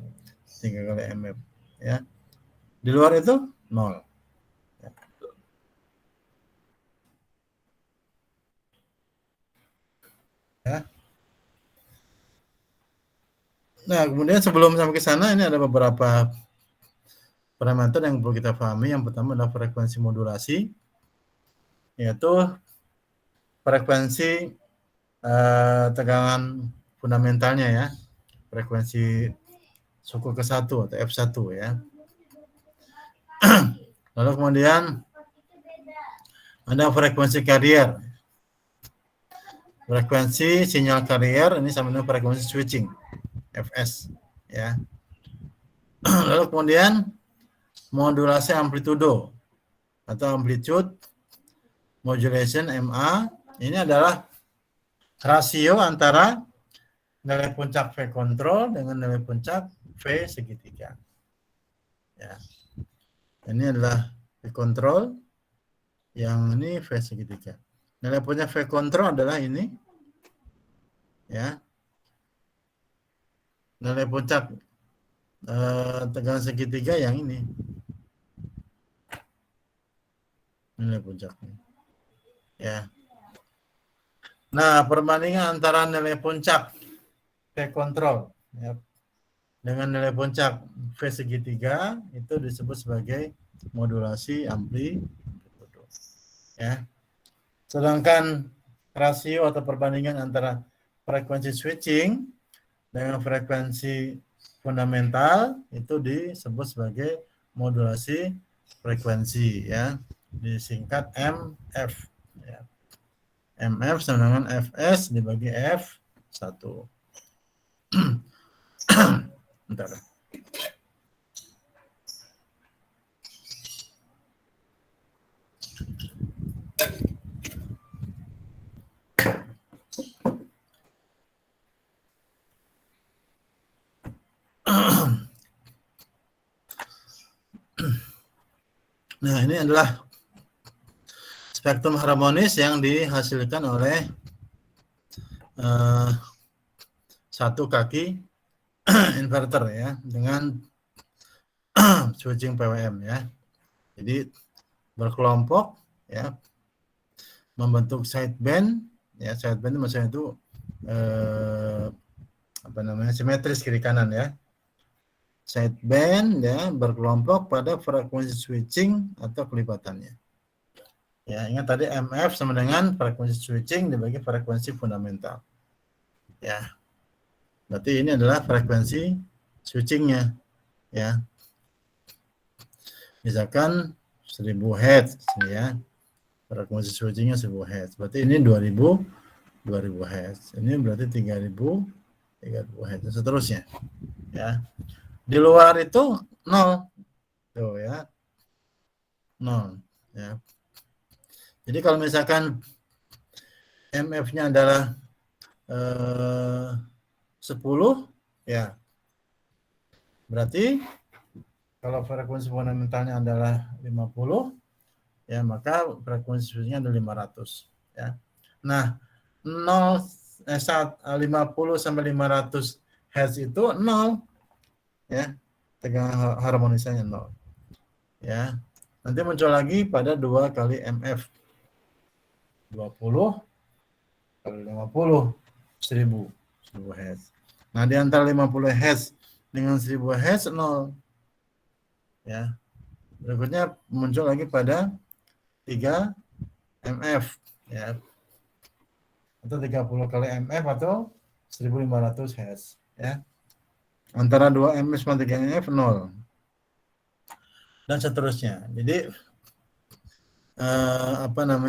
[SPEAKER 1] 3 kali MF. Ya. Di luar itu 0. Ya. Ya. Nah, kemudian sebelum sampai ke sana, ini ada beberapa parameter yang perlu kita pahami. Yang pertama adalah frekuensi modulasi, yaitu frekuensi tegangan fundamentalnya ya, frekuensi suku ke-1 atau F1 ya. Lalu kemudian ada frekuensi carrier. Frekuensi sinyal carrier ini sama dengan frekuensi switching, Fs ya. Lalu kemudian modulasi amplitudo atau amplitude modulation MA, ini adalah rasio antara nilai puncak V control dengan nilai puncak V segitiga. Ya. Ini adalah V control, yang ini V segitiga. Nilai puncak V control adalah ini. Ya. Nilai puncak tegangan segitiga yang ini. Nilai puncaknya. Ya. Nah, perbandingan antara nilai puncak V control ya, dengan nilai puncak V segitiga itu disebut sebagai modulasi amplitudo. Ya. Sedangkan rasio atau perbandingan antara frekuensi switching dengan frekuensi fundamental itu disebut sebagai modulasi frekuensi ya, disingkat MF ya. MF sama dengan Fs dibagi F1. Bentar. Nah, ini adalah spektrum harmonis yang dihasilkan oleh satu kaki inverter ya, dengan switching PWM ya. Jadi berkelompok ya, membentuk sideband ya. Sideband maksudnya itu simetris kiri kanan ya. Sideband ya, berkelompok pada frekuensi switching atau kelipatannya. Ya, ingat tadi MF sama dengan frekuensi switching dibagi frekuensi fundamental. Ya. Berarti ini adalah frekuensi switchingnya. Ya. Misalkan 1000 Hz ya. Frekuensi switchingnya 1000 Hz. Berarti ini 2000 Hz. Ini berarti 3000 Hz dan seterusnya. Ya. Di luar itu 0. Tuh ya. 0 ya. Jadi kalau misalkan MF-nya adalah 10 ya. Berarti kalau frekuensi fundamentalnya adalah 50 ya, maka frekuensi switchingnya adalah 500 ya. Nah, 50 sampai 500 Hz itu 0 ya. Tegangan harmonisanya 0. Ya. Nanti muncul lagi pada 2 kali MF. 20 kali 50 1000 Hz. Nah, di antara 50 Hz dengan 1000 Hz 0. Ya. Berikutnya muncul lagi pada 3 MF ya. Atau 30 kali MF atau 1500 Hz ya. Antara 2 MF sama 3 MF 0. Dan seterusnya. Jadi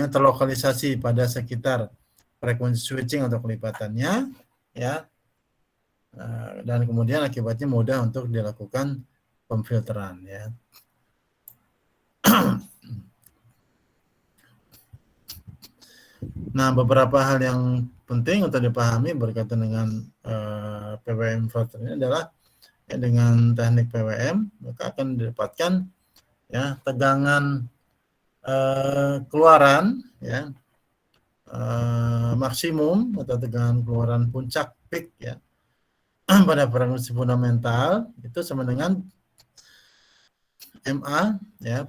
[SPEAKER 1] terlokalisasi pada sekitar frekuensi switching atau kelipatannya ya. Dan kemudian akibatnya mudah untuk dilakukan pemfilteran ya. Nah, beberapa hal yang penting untuk dipahami berkaitan dengan PWM filter ini adalah ya, dengan teknik PWM maka akan didapatkan ya tegangan keluaran ya maksimum atau tegangan keluaran puncak peak ya pada frekuensi fundamental itu sama dengan MA ya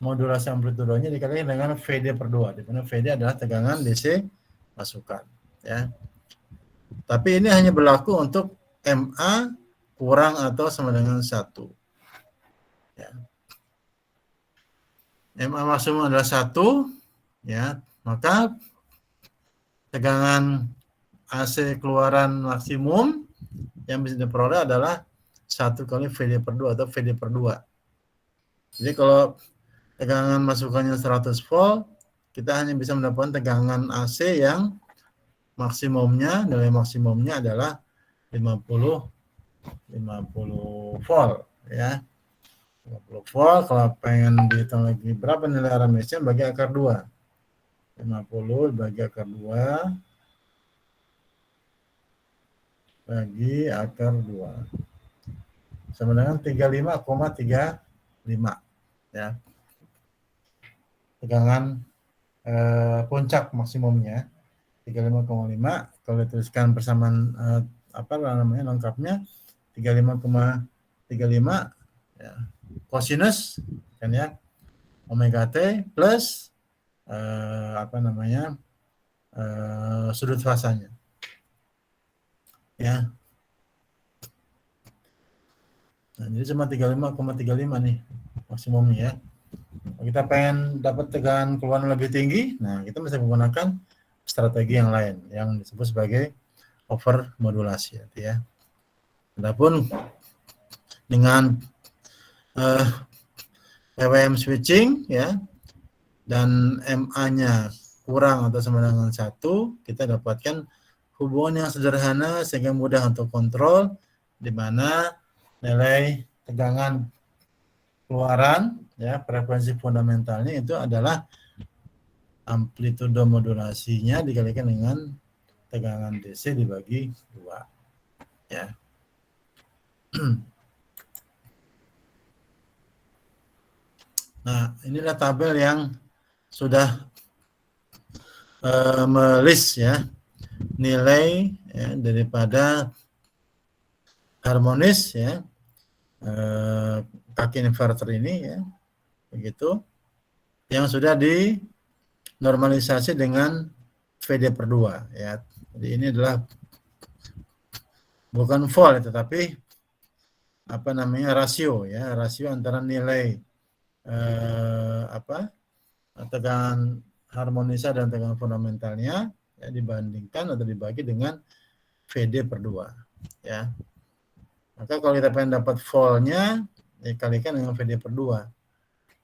[SPEAKER 1] modulasi amplitudenya dikalikan dengan VD per 2, di mana VD adalah tegangan DC masukan ya. Tapi ini hanya berlaku untuk MA kurang atau sama dengan 1 ya. MA maksimum adalah 1 ya, maka tegangan AC keluaran maksimum yang bisa diperoleh adalah 1 kali VD per 2 atau VD per 2. Jadi kalau tegangan masukannya 100 volt, kita hanya bisa mendapatkan tegangan AC yang maksimumnya, nilai maksimumnya adalah 50 volt ya. 50 volt, kalau pengen dihitung lagi berapa nilai RMS-nya bagi akar 2. 50 bagi akar 2 bagi akar 2 sama dengan 35,35 ya. Tegangan puncak maksimumnya 35,5, kalau dituliskan persamaan lengkapnya 35,35 ya. Cosinus kan ya omega T plus sudut fasanya ya. Nah, jadi cuma 35,35 nih maksimumnya ya. Kalau kita pengen dapat tegangan keluaran lebih tinggi, nah kita bisa menggunakan strategi yang lain yang disebut sebagai overmodulasi ya. Adapun dengan PWM switching ya dan MA-nya kurang atau sama dengan 1, kita dapatkan hubungan yang sederhana sehingga mudah untuk kontrol, di mana nilai tegangan keluaran ya frekuensi fundamentalnya itu adalah amplitudo modulasinya dikalikan dengan tegangan DC dibagi 2 ya. Nah, inilah tabel yang sudah melis ya nilai ya, daripada harmonis ya kaki inverter ini ya, begitu, yang sudah dinormalisasi dengan VD per 2 ya. Jadi ini adalah bukan volt tetapi rasio ya, rasio antara nilai tegangan harmonisa dan tegangan fundamentalnya ya, dibandingkan atau dibagi dengan VD per 2 ya. Maka kalau kita pengen dapat voltnya dikalikan dengan VD per 2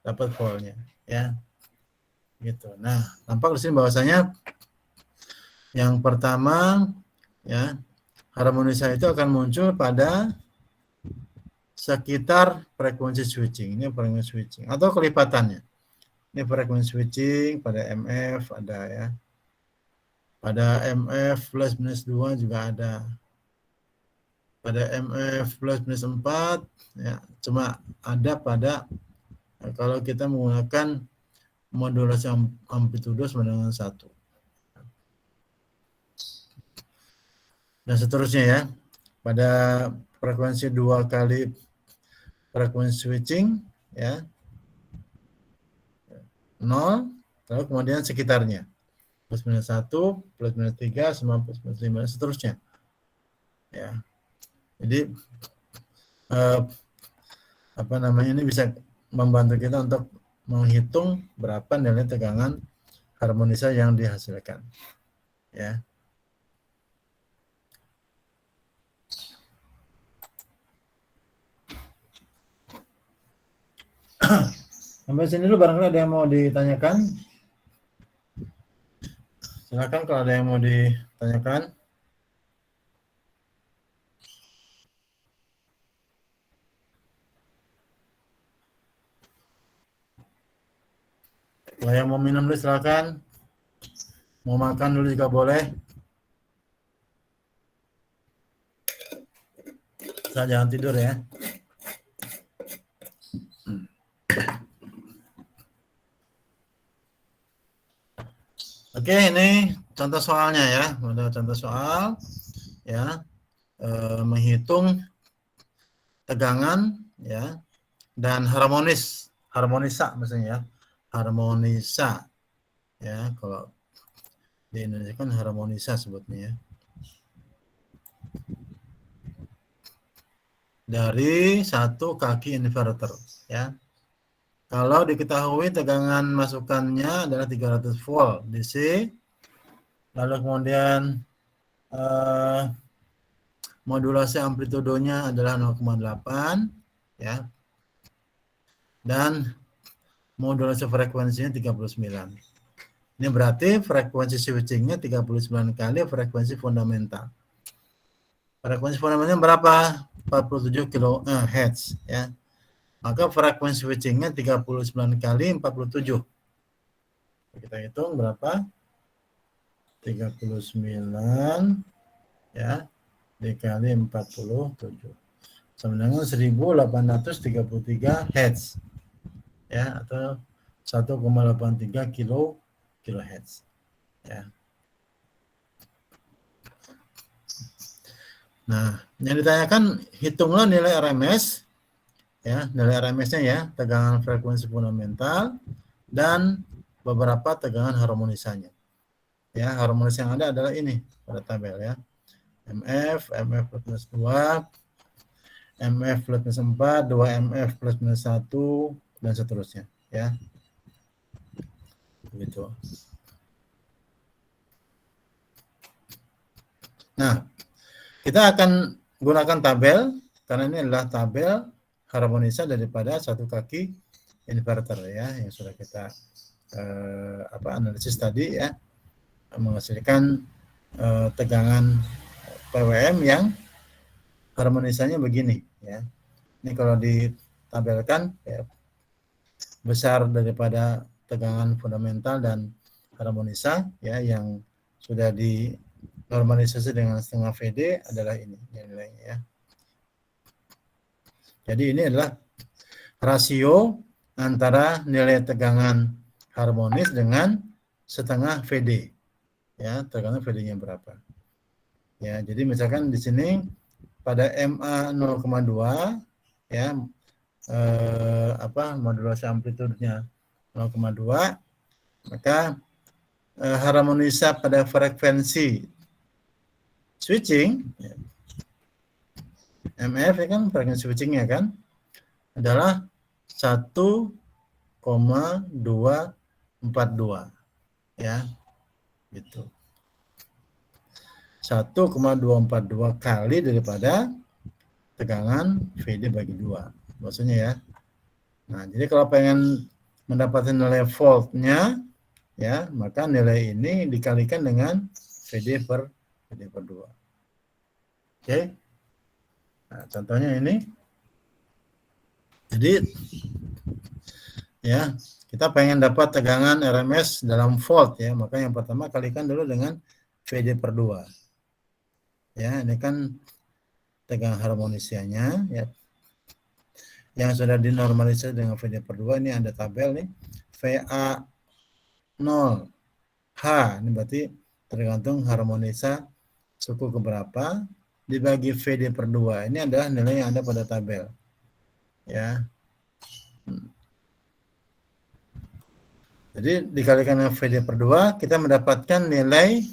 [SPEAKER 1] dapat voltnya ya. Gitu. Nah, tampak di sini bahwasanya yang pertama ya, harmonisa itu akan muncul pada sekitar frekuensi switching. Ini frekuensi switching atau kelipatannya. Ini frekuensi switching pada MF ada ya. Pada MF plus minus 2 juga ada. Pada MF plus minus 4 ya, cuma ada pada kalau kita menggunakan modulasi amplitudo sama dengan 1. Dan seterusnya ya. Pada frekuensi 2 kali frekuensi switching ya 0, lalu kemudian sekitarnya plus minus 1, plus minus 3, sama plus minus 5, dan seterusnya ya. Jadi ini bisa membantu kita untuk menghitung berapa nilai tegangan harmonisa yang dihasilkan ya. Sampai sini dulu, barangkali ada yang mau ditanyakan. Silakan kalau ada yang mau ditanyakan. Kalau yang mau minum dulu silakan. Mau makan dulu juga boleh. Jangan tidur ya. Oke, ini contoh soalnya ya. Ada contoh soal ya, menghitung tegangan ya dan harmonisa maksudnya ya. Harmonisa ya, kalau di Indonesia kan harmonisa sebutnya ya. Dari satu kaki inverter ya. Kalau diketahui tegangan masukannya adalah 300 volt DC, lalu kemudian modulasi amplitudonya adalah 0,8 ya, dan modulasi frekuensinya 39. Ini berarti frekuensi switchingnya 39 kali frekuensi fundamental. Frekuensi fundamentalnya berapa? 47 kHz ya. Maka frekuensi switchingnya 39 kali 47. Kita hitung berapa? 39 ya dikali 47 sama dengan 1833 Hz ya, atau 1,83 kilohertz ya. Nah, yang ditanyakan hitunglah nilai RMS ya, nilai RMS-nya ya, tegangan frekuensi fundamental dan beberapa tegangan harmonisanya. Ya, harmonis yang ada adalah ini pada tabel ya. MF plus minus 2, MF plus minus 4, 2MF plus minus 1, dan seterusnya ya. Begitu. Nah, kita akan gunakan tabel karena ini adalah tabel harmonisa daripada satu kaki inverter ya, yang sudah kita analisis tadi ya, menghasilkan tegangan PWM yang harmonisanya begini ya. Ini kalau ditabelkan ya, besar daripada tegangan fundamental dan harmonisa ya, yang sudah dinormalisasi dengan setengah VD adalah ini nilainya ya. Jadi ini adalah rasio antara nilai tegangan harmonis dengan setengah VD ya, tergantung VD-nya berapa. Ya, jadi misalkan di sini pada MA 0,2 ya, modulasi amplitudenya 0,2, maka harmonisa pada frekuensi switching ya, MF ya kan, frekuensi switchingnya kan adalah 1,242 ya, gitu. 1,242 kali daripada tegangan VD bagi 2 maksudnya ya. Nah, jadi kalau pengen mendapatkan nilai voltnya ya, maka nilai ini dikalikan dengan VD per 2. Oke. Nah, contohnya ini. Jadi ya, kita pengen dapat tegangan RMS dalam volt ya, maka yang pertama kalikan dulu dengan VD per 2. Ya, ini kan tegangan harmonisianya ya. Yang sudah dinormalisasi dengan VD per 2, ini ada tabel nih. VA 0 H, ini berarti tergantung harmonisa suku keberapa dibagi VD per 2. Ini adalah nilai yang ada pada tabel. Ya. Jadi dikalikan dengan VD per 2, kita mendapatkan nilai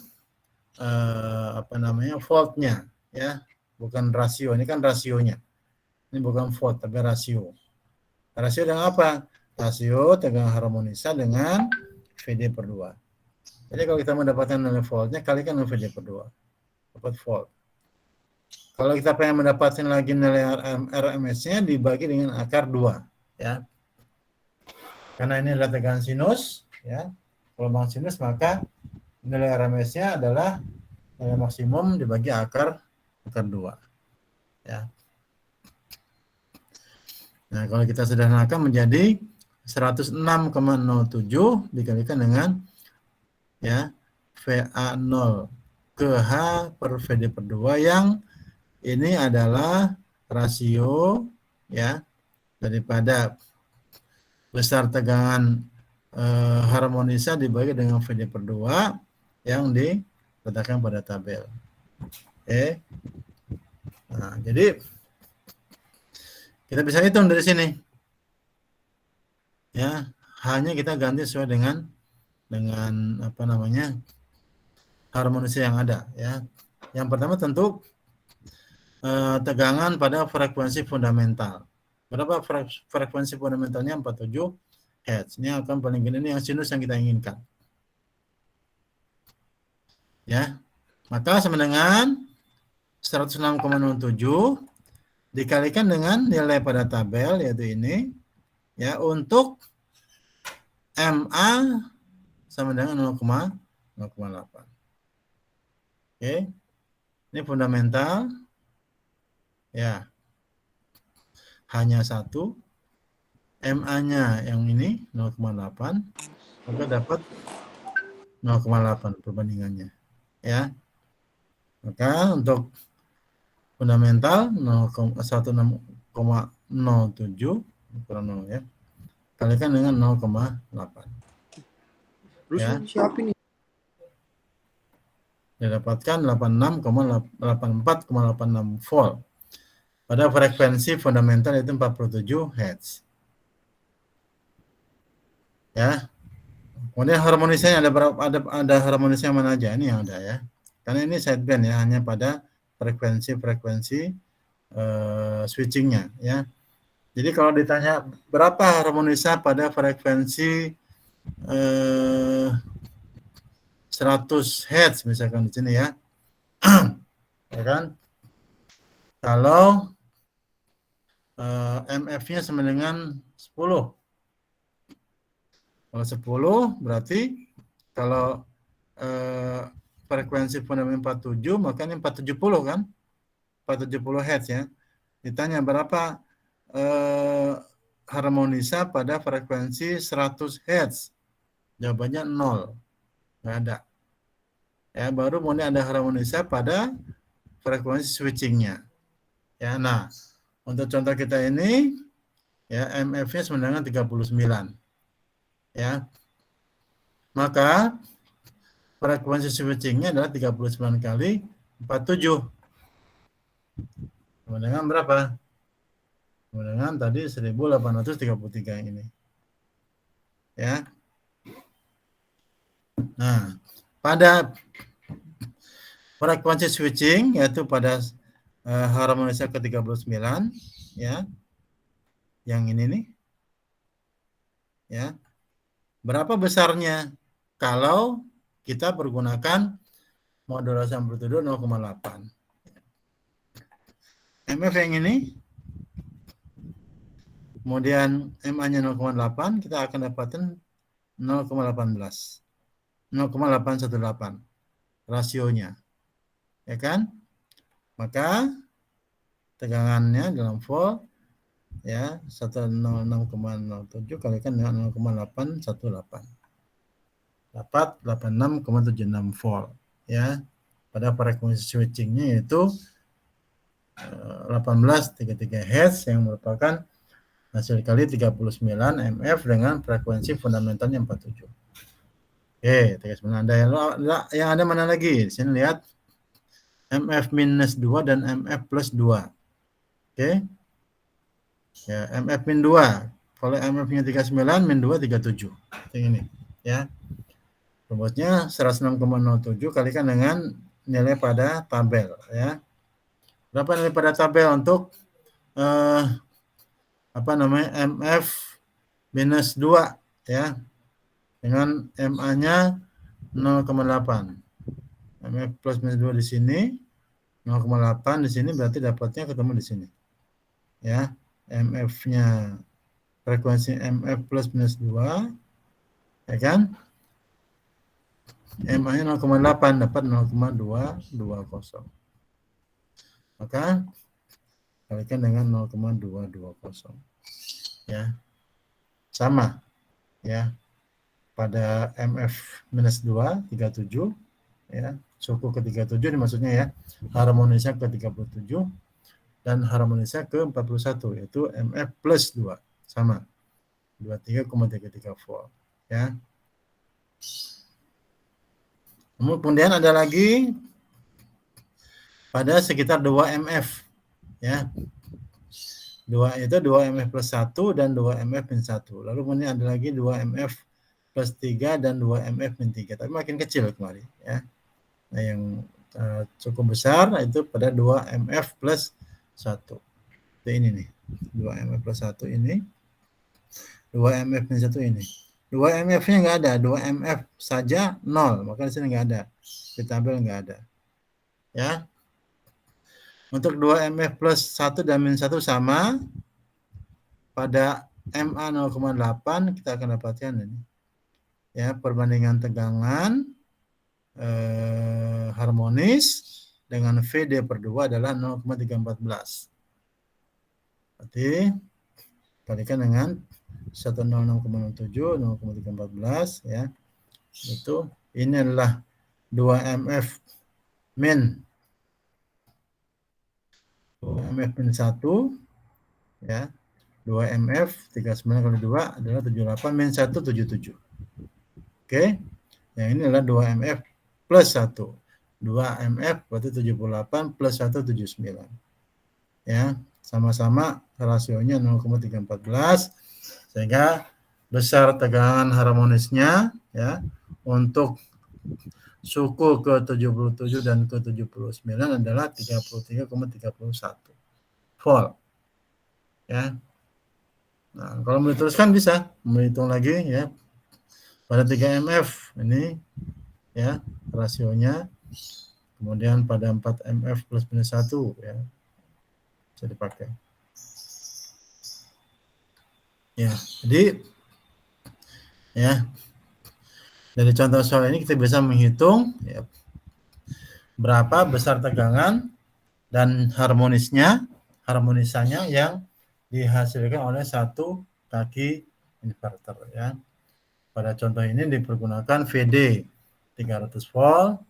[SPEAKER 1] voltnya ya. Bukan rasio, ini kan rasionya. Ini bukan volt tapi rasio. Rasio dengan apa? Rasio tegangan harmonisa dengan VD per 2. Jadi kalau kita mendapatkan nilai voltnya, kalikan dengan VD per 2. Dapat volt. Kalau kita pengen mendapatkan lagi nilai RMS-nya, dibagi dengan akar 2. Ya. Karena ini adalah tegangan sinus, ya. Gelombang sinus, maka nilai RMS-nya adalah nilai maksimum dibagi akar 2. Ya. Nah, kalau kita sederhanakan menjadi 106,07 dikalikan dengan ya VA0 ke H per VD per 2, yang ini adalah rasio ya daripada besar tegangan harmonisa dibagi dengan VD per 2 yang diletakkan pada tabel. Oke. Nah, jadi kita bisa hitung dari sini. Ya, hanya kita ganti sesuai dengan harmonisa yang ada ya. Yang pertama tentu tegangan pada frekuensi fundamental. Berapa frekuensi fundamentalnya? 47 Hz. Ini akan paling gini, ini yang sinus yang kita inginkan. Ya. Maka sama dengan 106,07 dikalikan dengan nilai pada tabel, yaitu ini ya, untuk MA sama dengan 0,8. Oke. Ini fundamental ya, hanya 1. MA-nya yang ini 0,8, maka dapat 0,8 perbandingannya ya. Maka untuk fundamental 16,07 kurang 0 ya, kalikan dengan 0,8.
[SPEAKER 5] Terus
[SPEAKER 1] ya.
[SPEAKER 5] siapa ini?
[SPEAKER 1] Didapatkan 84,86 volt pada frekuensi fundamental, itu 47 Hz. Ya. Kemudian harmonisanya ada berapa? Ada harmonisnya mana aja? Ini yang ada ya. Karena ini sideband ya, hanya pada frekuensi switchingnya ya. Jadi kalau ditanya berapa harmonisa pada frekuensi 100 Hz misalkan di sini ya. Ya kan? Kalau MF-nya sama dengan 10. Kalau 10 berarti kalau frekuensi fundamental 47, maka ini 470 kan? 470 Hz ya. Ditanya berapa harmonisa pada frekuensi 100 Hz? Jawabannya 0. Nggak ada. Ya, baru kemudian ada harmonisa pada frekuensi switchingnya. Ya, nah, untuk contoh kita ini ya, MF-nya sama dengan 39. Ya. Maka frekuensi switchingnya adalah 39 kali 47. Sama dengan berapa? Sama dengan tadi 1833 ini. Ya. Nah, pada frekuensi switching, yaitu pada harmonisa ke-39 ya. Yang ini nih. Ya. Berapa besarnya kalau kita pergunakan modulasi amplitudo 0,8. MF yang ini, kemudian MA-nya 0,8, kita akan dapatkan 0,18. 0,818 rasionya, ya kan? Maka tegangannya dalam volt ya 106,07 kalikan dengan 0,818 dapat 86,76 volt ya. Pada frekuensi switchingnya yaitu 1833 Hz yang merupakan hasil kali 39 MF dengan frekuensi fundamentalnya 47. Oke, 39 ada yang ada mana lagi? Di sini lihat MF minus 2 dan MF plus 2. Oke. Ya, MF min 2. Kalau MF-nya 39, min 2 37. Yang ini, ya. Rumusnya 106,07 kalikan dengan nilai pada tabel, ya. Berapa nilai pada tabel untuk MF minus 2 ya. Dengan MA-nya 0,8. MF plus minus 2 di sini 0,8 di sini berarti dapatnya ketemu di sini. Ya, MF-nya frekuensi MF plus minus 2 ya kan? MA-nya 0,8 dapat 0,220. Maka kalikan dengan 0,220. Ya. Sama ya. Pada MF minus 2 37 ya. Suku ke 37 ini maksudnya ya. Harmonisnya ke 37 dan harmonisnya ke 41 yaitu MF plus 2 sama 23,33 volt ya. Kemudian ada lagi pada sekitar 2 MF ya. 2 itu 2 MF plus 1 dan 2 MF min 1. Lalu kemudian ada lagi 2 MF plus 3 dan 2 MF min 3. Tapi makin kecil kemarin ya. Nah, yang cukup besar itu pada 2 MF plus 1. Itu ini nih. 2 MF plus 1 ini. 2 MF min 1 ini. 2 MF-nya nggak ada. 2 MF saja 0. Maka di sini nggak ada. Di tabel nggak ada. Ya. Untuk 2 MF plus 1 dan min 1 sama. Pada MA 0,8 kita akan dapatkan ini. Ya, perbandingan tegangan harmonis dengan VD per 2 adalah 0,314. Berarti kalikan dengan 106,07 0,314 ya. Itu ini adalah 2 MF min 1 ya. 2 MF 39 kali 2 adalah 78 min 1 77. Oke. Yang ini adalah 2 MF plus 1. 2 MF berarti 78 plus 1 79. Ya, sama-sama rasionya 0,314 sehingga besar tegangan harmonisnya ya untuk suku ke 77 dan ke 79 adalah 33,31 volt. Ya. Nah, kalau mau diteruskan bisa menghitung lagi ya. Pada 3 MF ini ya rasionya. Kemudian pada 4 MF plus minus 1 ya. Bisa dipakai. Ya, jadi ya dari contoh soal ini kita bisa menghitung ya, berapa besar tegangan dan harmonisanya yang dihasilkan oleh satu kaki inverter ya. Pada contoh ini dipergunakan VD 300 volt,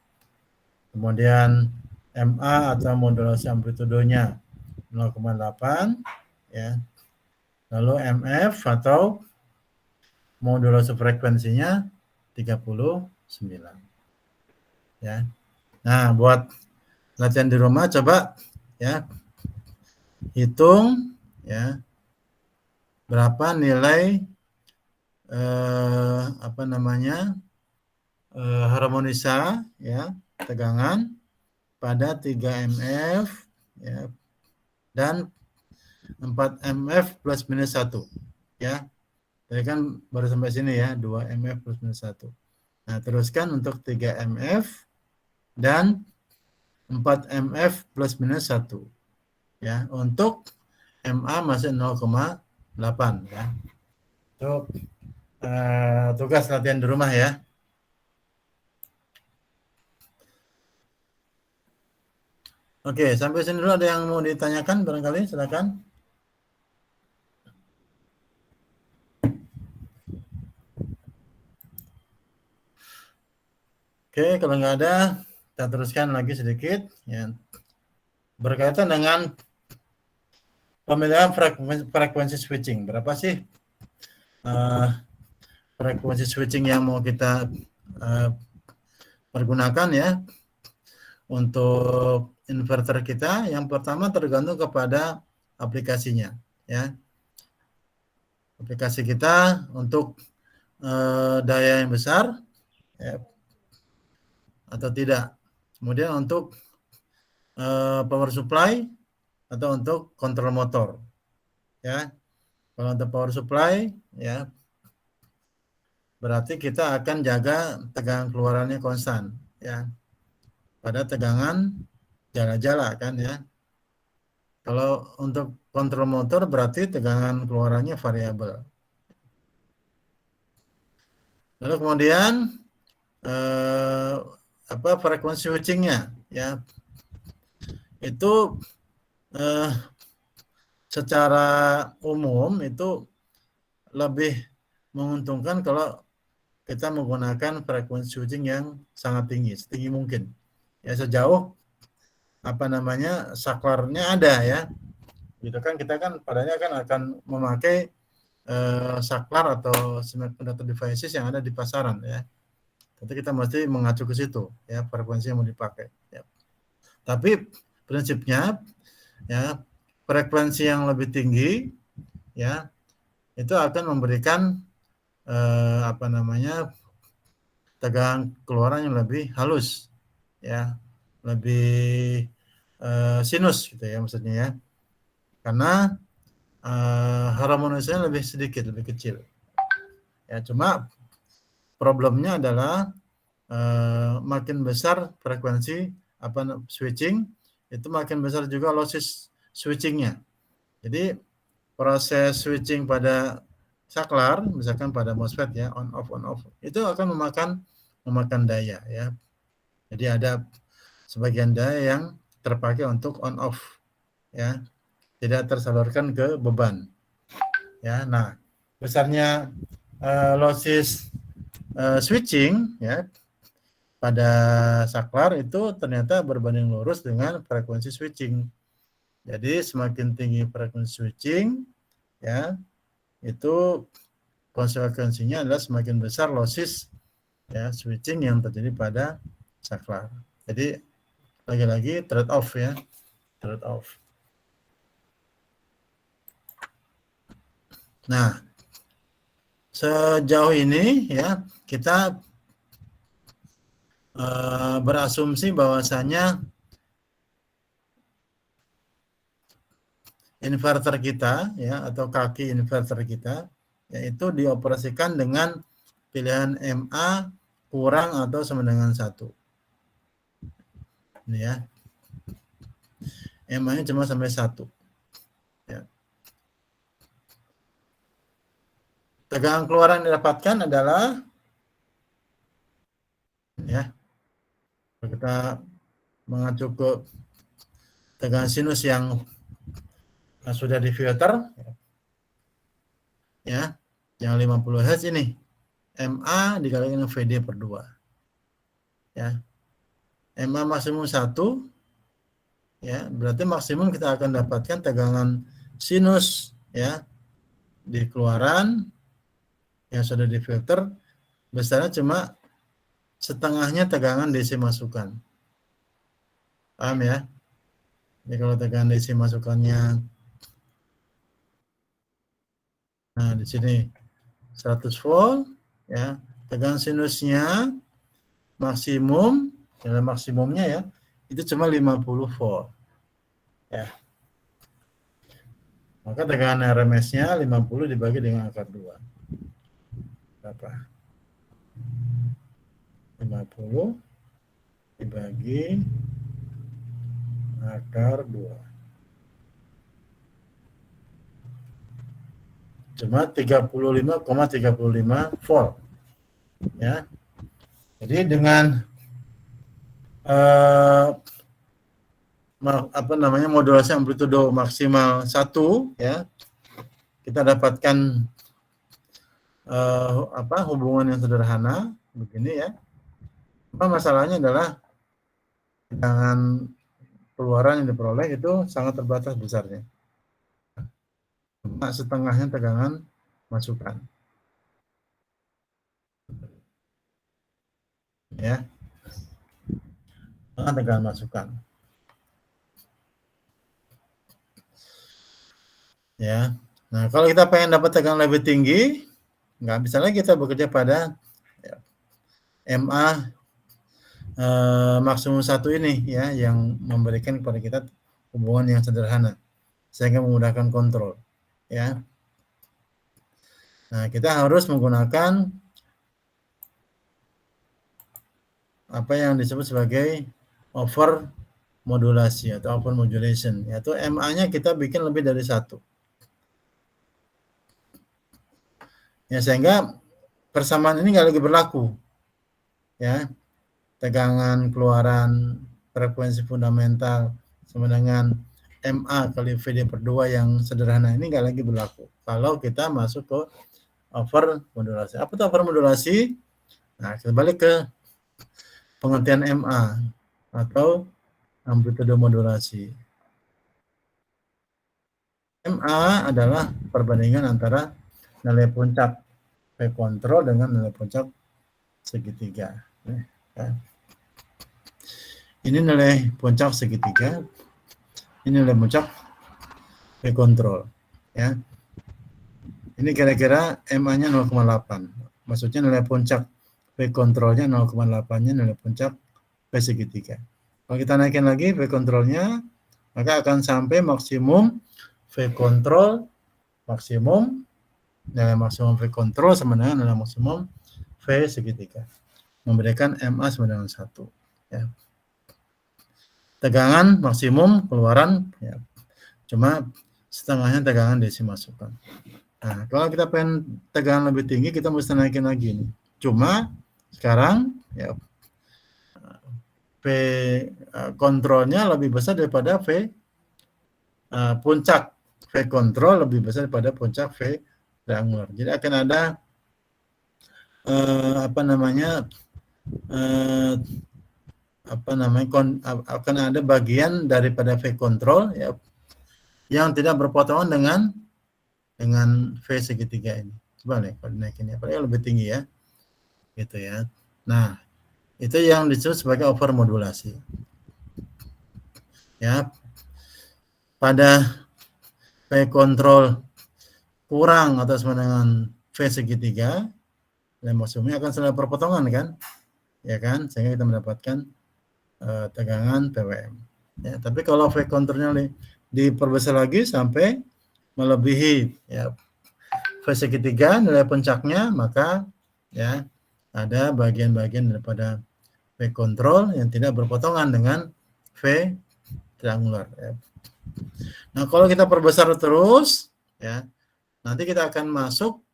[SPEAKER 1] kemudian MA atau modulasi amplitudonya 0,8 ya. Lalu MF atau modulasi frekuensinya 39 ya. Nah, buat latihan di rumah coba ya hitung ya berapa nilai harmonisa ya tegangan pada 3 MF ya dan 4 MF plus minus 1 ya. Tadi kan baru sampai sini ya 2 MF plus minus 1. Nah, teruskan untuk 3 MF dan 4 MF plus minus 1 ya. Untuk MA masih 0,8 ya. Itu tugas latihan di rumah ya. Oke, sampai sini dulu ada yang mau ditanyakan barangkali, silakan. Oke, kalau nggak ada, kita teruskan lagi sedikit. Ya. Berkaitan dengan pemilihan frekuensi switching. Berapa sih frekuensi switching yang mau kita pergunakan ya untuk inverter kita? Yang pertama tergantung kepada aplikasinya. Ya. Aplikasi kita untuk daya yang besar ya, atau tidak. Kemudian untuk power supply atau untuk kontrol motor. Ya. Kalau untuk power supply ya berarti kita akan jaga tegangan keluarannya konstan ya. Pada tegangan jala-jala kan ya. Kalau untuk kontrol motor berarti tegangan keluarannya variabel. Lalu kemudian frekuensi switchingnya ya itu secara umum itu lebih menguntungkan kalau kita menggunakan frekuensi switching yang sangat tinggi, setinggi mungkin ya, sejauh saklarnya ada ya gitu kan. Kita kan padanya kan akan memakai saklar atau semiconductor devices yang ada di pasaran ya. Tentu kita mesti mengacu ke situ ya, frekuensi yang mau dipakai ya. Tapi prinsipnya ya frekuensi yang lebih tinggi ya itu akan memberikan tegangan keluaran yang lebih halus ya, lebih sinus gitu ya maksudnya ya, karena harmonisasinya lebih sedikit, lebih kecil ya. Cuma problemnya adalah makin besar frekuensi switching itu makin besar juga losses switchingnya. Jadi proses switching pada saklar, misalkan pada MOSFET ya, on off, itu akan memakan daya ya. Jadi ada sebagian daya yang terpakai untuk on off ya, tidak tersalurkan ke beban ya. Nah, besarnya losses switching ya pada saklar itu ternyata berbanding lurus dengan frekuensi switching. Jadi semakin tinggi frekuensi switching ya, itu konsekuensinya adalah semakin besar losses ya switching yang terjadi pada saklar. Jadi lagi-lagi trade off ya, trade off. Nah, sejauh ini ya kita berasumsi bahwasanya inverter kita ya atau kaki inverter kita yaitu dioperasikan dengan pilihan MA kurang atau sama dengan 1. Ini ya. MA-nya cuma sampai 1. Ya. Tegangan keluaran yang didapatkan adalah ya, kita mengacu ke tegangan sinus yang sudah di filter ya, yang 50 Hz ini MA dikali dengan VD per 2 ya. MA maksimum 1 ya, berarti maksimum kita akan dapatkan tegangan sinus ya di keluaran yang sudah di filter besarnya cuma setengahnya tegangan DC masukan. Paham ya? Jadi kalau tegangan DC masukannya nah di sini 100 volt ya, tegangan sinusnya maksimum, dalam maksimumnya ya, itu cuma 50 volt. Ya. Maka tegangan RMS-nya 50 dibagi dengan akar 2. Berapa? 50 dibagi akar 2. Cuma 35,35 volt. Ya. Jadi dengan modulasi amplitudo maksimal 1 ya, kita dapatkan hubungan yang sederhana begini ya. Masalahnya adalah tegangan keluaran yang diperoleh itu sangat terbatas besarnya. Setengahnya tegangan masukan. Ya. Tegangan masukan. Ya. Nah, kalau kita pengen dapat tegangan lebih tinggi, nggak bisa lagi kita bekerja pada MA maksimum 1 ini ya, yang memberikan kepada kita hubungan yang sederhana sehingga memudahkan kontrol ya. Nah, kita harus menggunakan apa yang disebut sebagai over modulasi atau over modulation, yaitu MA-nya kita bikin lebih dari 1 ya, sehingga persamaan ini nggak lagi berlaku ya. Tegangan keluaran frekuensi fundamental sama dengan MA kali VD/2 yang sederhana ini nggak lagi berlaku kalau kita masuk ke over modulasi. Apa itu over modulasi? Nah, kita balik ke pengertian MA atau amplitudo modulasi. MA adalah perbandingan antara nilai puncak V kontrol dengan nilai puncak segitiga. Ini nilai puncak segitiga, ini nilai puncak V kontrol ya. Ini kira-kira MA-nya 0,8. Maksudnya nilai puncak V kontrolnya 0,8-nya nilai puncak V segitiga. Kalau kita naikin lagi V kontrolnya, maka akan sampai maksimum V kontrol maksimum, nilai maksimum V kontrol sama dengan nilai maksimum V segitiga. Memberikan MA sama dengan 1 ya. Tegangan maksimum keluaran ya, cuma setengahnya tegangan DC masukan. Nah, kalau kita pengen tegangan lebih tinggi, kita mesti naikin lagi nih. Cuma sekarang ya V kontrolnya lebih besar daripada V puncak V kontrol lebih besar daripada puncak V triangular. Jadi akan ada akan ada bagian daripada V kontrol ya yang tidak berpotongan dengan V segitiga ini. Coba nih kalau dinaikin ya, paling lebih tinggi ya, gitu ya. Nah, itu yang disebut sebagai over modulasi. Ya, pada V kontrol kurang atau sama dengan V segitiga, nilai maksimumnya akan selalu berpotongan kan, ya kan, sehingga kita mendapatkan tegangan PWM. Ya, tapi kalau V kontrolnya diperbesar lagi sampai melebihi ya V segitiga nilai puncaknya, maka ya ada bagian-bagian daripada V kontrol yang tidak berpotongan dengan V triangular. Ya. Nah, kalau kita perbesar terus, ya nanti kita akan masuk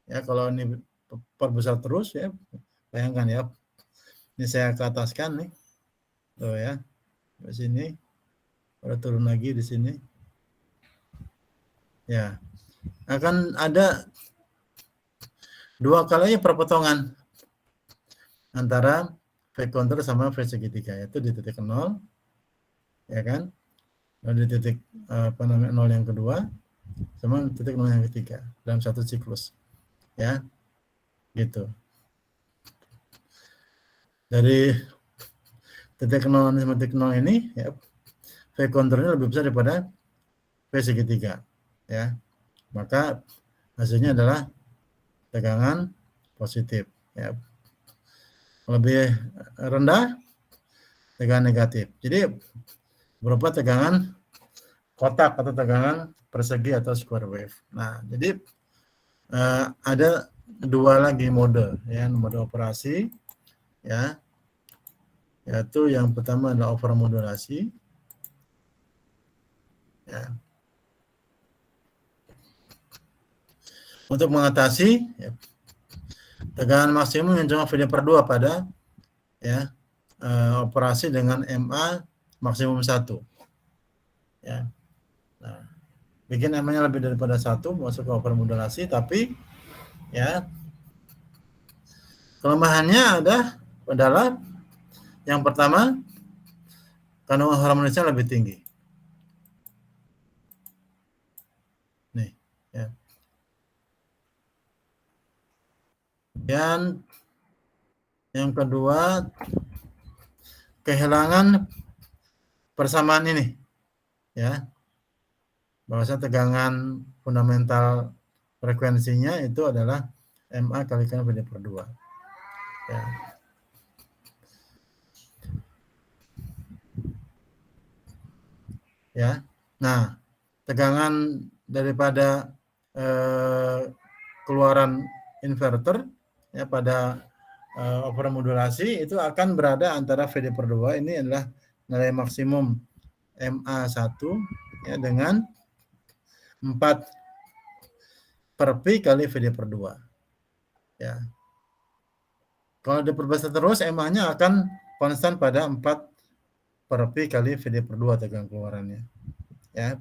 [SPEAKER 1] ya, kalau ini perbesar terus ya, bayangkan ya, ini saya ke ataskan nih. Tuh ya, di sini, ada turun lagi di sini. Ya, akan ada 2 kalinya perpotongan antara V kontrol sama V segitiga, yaitu di titik 0, ya kan? Lalu di titik 0 yang kedua, sama titik 0 yang ketiga dalam satu siklus, ya, gitu. Dari titik 0 sama titik 0 ini ya, V kontrolnya lebih besar daripada V segitiga ya, maka hasilnya adalah tegangan positif ya. Lebih rendah tegangan negatif, jadi berupa tegangan kotak atau tegangan persegi atau square wave. Nah, jadi ada 2 lagi mode ya, mode operasi ya, yaitu yang pertama adalah over modulasi ya. Untuk mengatasi ya, tegangan maksimum yang cuma VD/2 pada ya operasi dengan MA maksimum 1 Ya. Nah, bikin M-nya lebih daripada 1 masuk ke overmodulasi, tapi ya kelemahannya adalah yang pertama kandungan harmonisnya lebih tinggi. Nih, ya. Dan yang kedua, kehilangan persamaan ini, ya. Bahwasanya tegangan fundamental frekuensinya itu adalah MA kalikan PD per 2. Ya. Ya. Nah, tegangan daripada keluaran inverter ya pada overmodulasi itu akan berada antara VD per 2, ini adalah nilai maksimum MA1 ya, dengan 4 per pi kali VD per 2. Ya. Kalau diperbesar terus, MA-nya akan konstan pada 4 per pi kali VD per 2 tegangan keluarannya. Ya.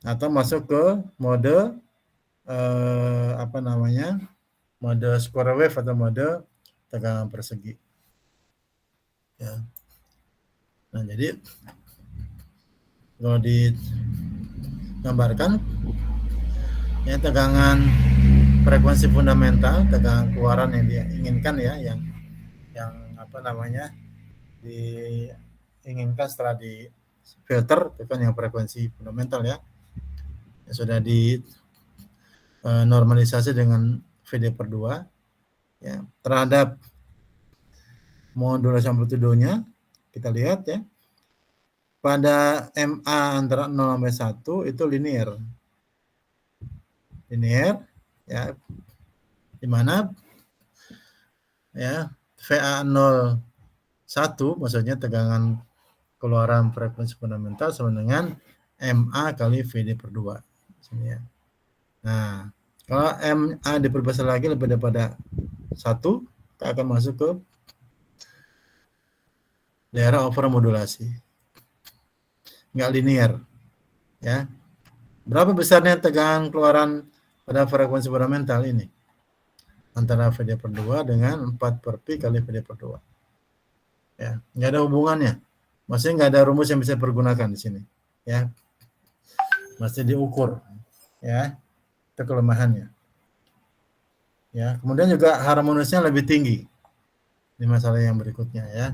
[SPEAKER 1] Atau masuk ke mode mode square wave atau mode tegangan persegi. Ya. Nah, jadi kalau digambarkan ya, tegangan frekuensi fundamental, tegangan keluaran yang diinginkan ya, yang diinginkan setelah di filter itu kan yang frekuensi fundamental ya, yang sudah di normalisasi dengan VD per 2 ya, terhadap modulasi amplitudonya kita lihat ya, pada MA antara 0 sampai 1 itu linear ya, di mana ya VA01 maksudnya tegangan keluaran frekuensi fundamental sama dengan MA kali VD per 2 sini ya. Nah, kalau MA diperbesar lagi lebih daripada 1, kita akan masuk ke daerah overmodulasi. Nggak linear. Ya. Berapa besarnya tegangan keluaran pada frekuensi fundamental ini? Antara VD per 2 dengan 4 per pi kali VD per 2. Ya, nggak ada hubungannya. Maksudnya nggak ada rumus yang bisa dipergunakan di sini. Ya. Masih diukur. Ya. Itu kelemahannya. Ya, kemudian juga harmonisnya lebih tinggi. Ini masalah yang berikutnya ya.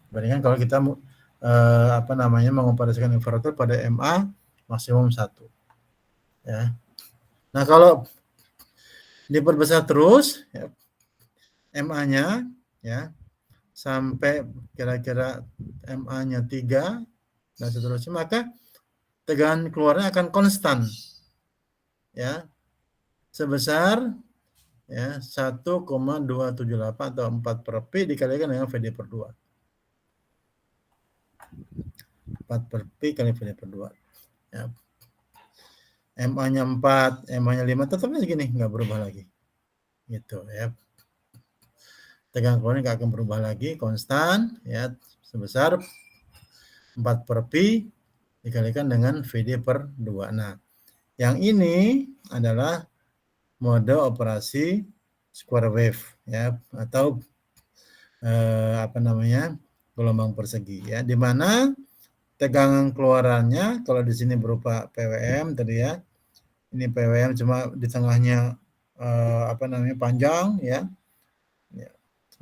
[SPEAKER 1] Dibandingkan kalau kita mengkomparasikan inverter pada MA maksimum 1. Ya. Nah, kalau diperbesar terus ya, MA-nya ya sampai kira-kira MA-nya 3 dan seterusnya, maka tegangan keluarnya akan konstan ya, sebesar ya 1,278 atau 4 per pi dikalikan dengan VD per 2. 4 per pi kali VD per 2. Ya. MA-nya 4, MA-nya 5, tetapnya segini, nggak berubah lagi. Gitu ya. Tegangan keluarnya nggak akan berubah lagi, konstan ya, sebesar 4 per pi dikalikan dengan VD per 2. Nah, yang ini adalah mode operasi square wave ya, atau gelombang persegi ya, di mana tegangan keluarannya kalau di sini berupa PWM tadi ya, ini PWM cuma di tengahnya panjang ya,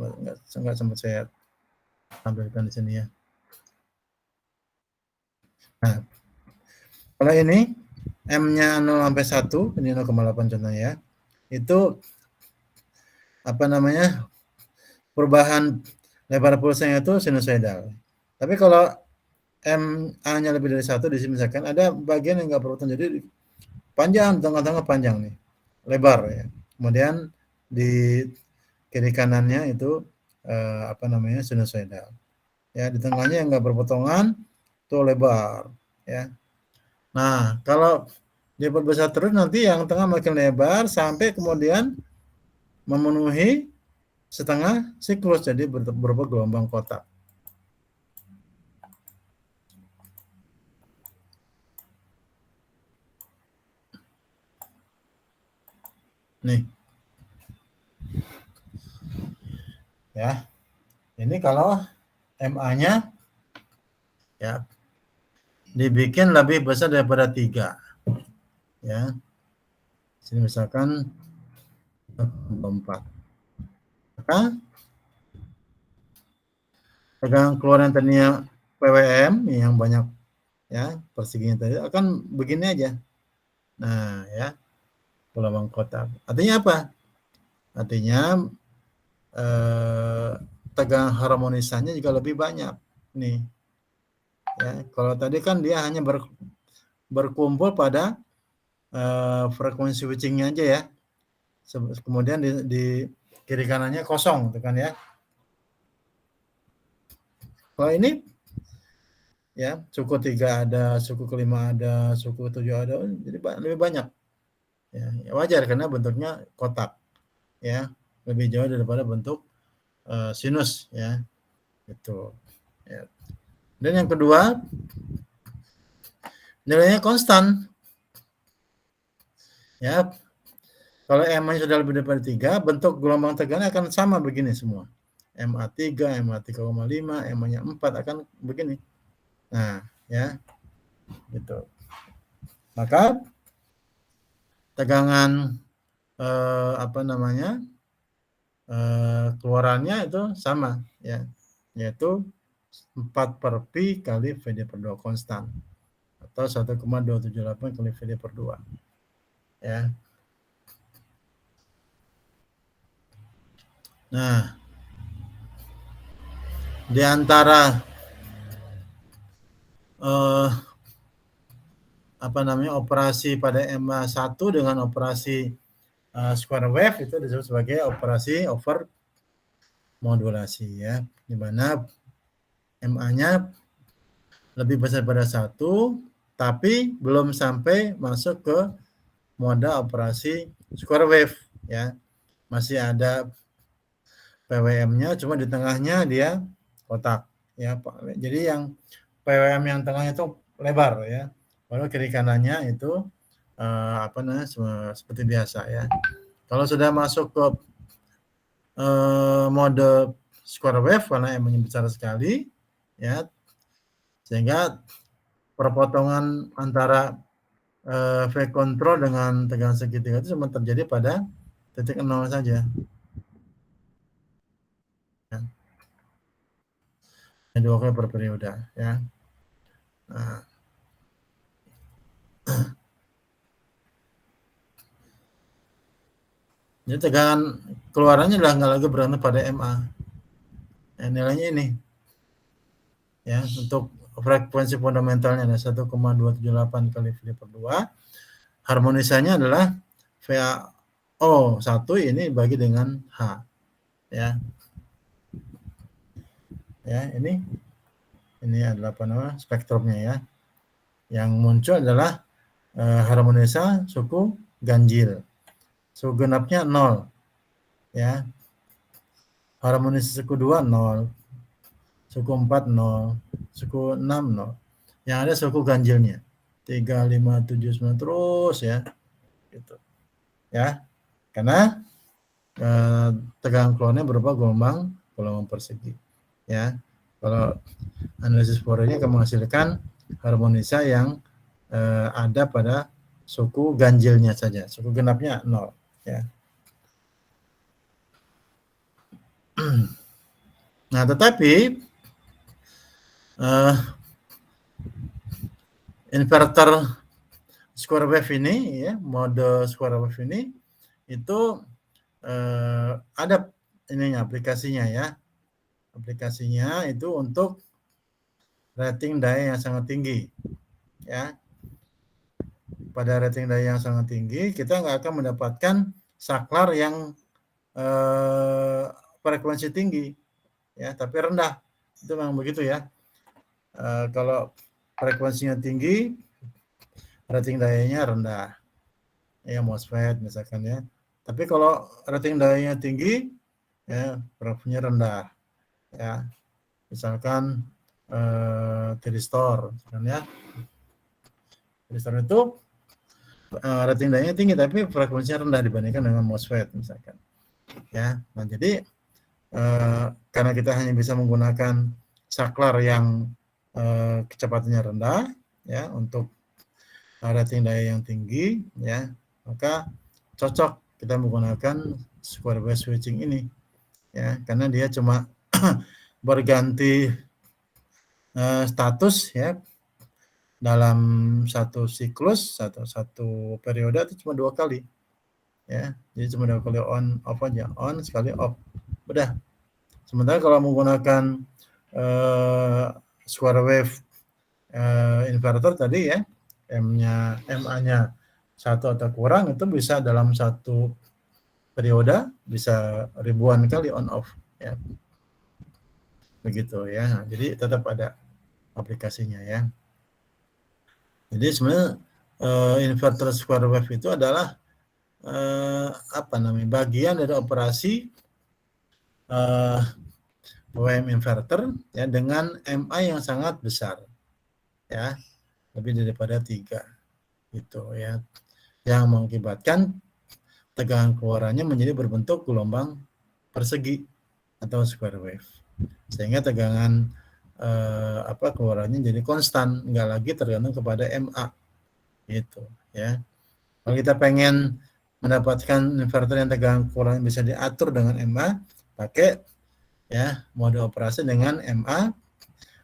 [SPEAKER 1] nggak sempat saya tampilkan di sini ya. Nah, kalau ini M-nya 0 sampai 1, ini 0,8 contohnya ya, itu perubahan lebar pulsanya itu sinusoidal. Tapi kalau MA-nya lebih dari 1, di sini misalkan ada bagian yang nggak berurutan, jadi panjang, tengah-tengah panjang nih, lebar ya. Kemudian di kiri kanannya itu sinusoidal. Ya, di tengahnya yang nggak berpotongan itu lebar ya. Nah, kalau diperbesar terus nanti yang tengah makin lebar sampai kemudian memenuhi setengah siklus, jadi berupa gelombang kotak. Nih. Ya. Ini kalau MA-nya ya dibikin lebih besar daripada 3. Ya. Sini misalkan 4. Maka tegangan keluar yang tadinya PWM yang banyak ya perseginya tadi akan begini aja. Nah, ya. Gelombang kotak. Artinya apa? Artinya tegangan harmonisannya juga lebih banyak nih. Ya, kalau tadi kan dia hanya berkumpul pada frekuensi switchingnya aja ya. Kemudian di kiri kanannya kosong, gitu kan ya. Kalau ini ya suku 3 ada, suku kelima ada, suku 7 ada, jadi lebih banyak. Ya, wajar karena bentuknya kotak, ya lebih jauh daripada bentuk sinus, ya itu. Ya. Dan yang kedua nilainya konstan. Ya, kalau M-nya sudah lebih daripada 3, bentuk gelombang tegangan akan sama begini semua. MA3, MA3,5, MA-nya 4 akan begini. Nah, ya. Gitu. Maka tegangan keluarannya itu sama ya, yaitu 4 per pi kali VD per 2 konstan atau 1,278 kali VD per 2 ya. Nah, di antara operasi pada MA1 dengan operasi square wave itu disebut sebagai operasi over modulasi ya, di mana MA-nya lebih besar pada 1 tapi belum sampai masuk ke mode operasi square wave ya. Masih ada PWM-nya, cuma di tengahnya dia kotak ya. Jadi yang PWM yang tengahnya itu lebar ya. Lalu kiri kanannya itu seperti biasa ya. Kalau sudah masuk ke mode square wave karena M-nya besar sekali ya, sehingga perpotongan antara V control dengan tegangan segitiga itu cuma terjadi pada titik 0 saja. Ya. 2 kali per periode ya. Nah. Jadi tegangan keluarannya udah nggak lagi bergantung pada MA. Ya, nilainya ini. Ya, untuk frekuensi fundamentalnya ada 1,278 kali V per 2. Harmonisanya adalah VAO1 ini bagi dengan H. Ya. Ya, ini adalah spektrumnya ya. Yang muncul adalah harmonisa suku ganjil. Suku genapnya 0. Ya. Harmonisa suku 2 0. Suku 4 0. Suku 6 0. Yang ada suku ganjilnya 3 5 7 9 terus ya. Gitu. Ya. Karena tegangan keluarnya berupa gelombang persegi. Ya. Kalau analisis Fourier akan menghasilkan harmonisa yang ada pada suku ganjilnya saja, suku genapnya 0 ya. Nah, tetapi inverter square wave ini ya, mode square wave ini itu ada ininya aplikasinya ya. Aplikasinya itu untuk rating daya yang sangat tinggi ya. Pada rating daya yang sangat tinggi kita nggak akan mendapatkan saklar yang frekuensi tinggi ya, tapi rendah. Itu memang begitu ya. Kalau frekuensinya tinggi rating dayanya rendah ya, MOSFET misalkan ya. Tapi kalau rating dayanya tinggi ya frekuensinya rendah ya, misalkan thyristor kan ya. Thyristor itu rating dayanya tinggi tapi frekuensinya rendah dibandingkan dengan MOSFET misalkan. Ya, nah jadi karena kita hanya bisa menggunakan saklar yang kecepatannya rendah, ya, untuk rating daya yang tinggi, ya, maka cocok kita menggunakan square wave switching ini, ya, karena dia cuma berganti status, ya, dalam satu siklus atau satu periode itu cuma 2 kali, ya, jadi cuma 2 kali on off aja, on sekali off, udah. Sementara kalau menggunakan square wave inverter tadi, ya, MA-nya 1 atau kurang, itu bisa dalam satu periode bisa ribuan kali on off, ya, begitu, ya. Jadi tetap ada aplikasinya, ya. Jadi sebenarnya inverter square wave itu adalah bagian dari operasi PWM inverter, ya, dengan MA yang sangat besar, ya, lebih daripada 3, gitu, ya, yang mengakibatkan tegangan keluarannya menjadi berbentuk gelombang persegi atau square wave, sehingga tegangan keluarannya jadi konstan, nggak lagi tergantung kepada MA, gitu, ya. Kalau kita pengen mendapatkan inverter yang tegangan keluarannya bisa diatur dengan MA, pakai, ya, mode operasi dengan MA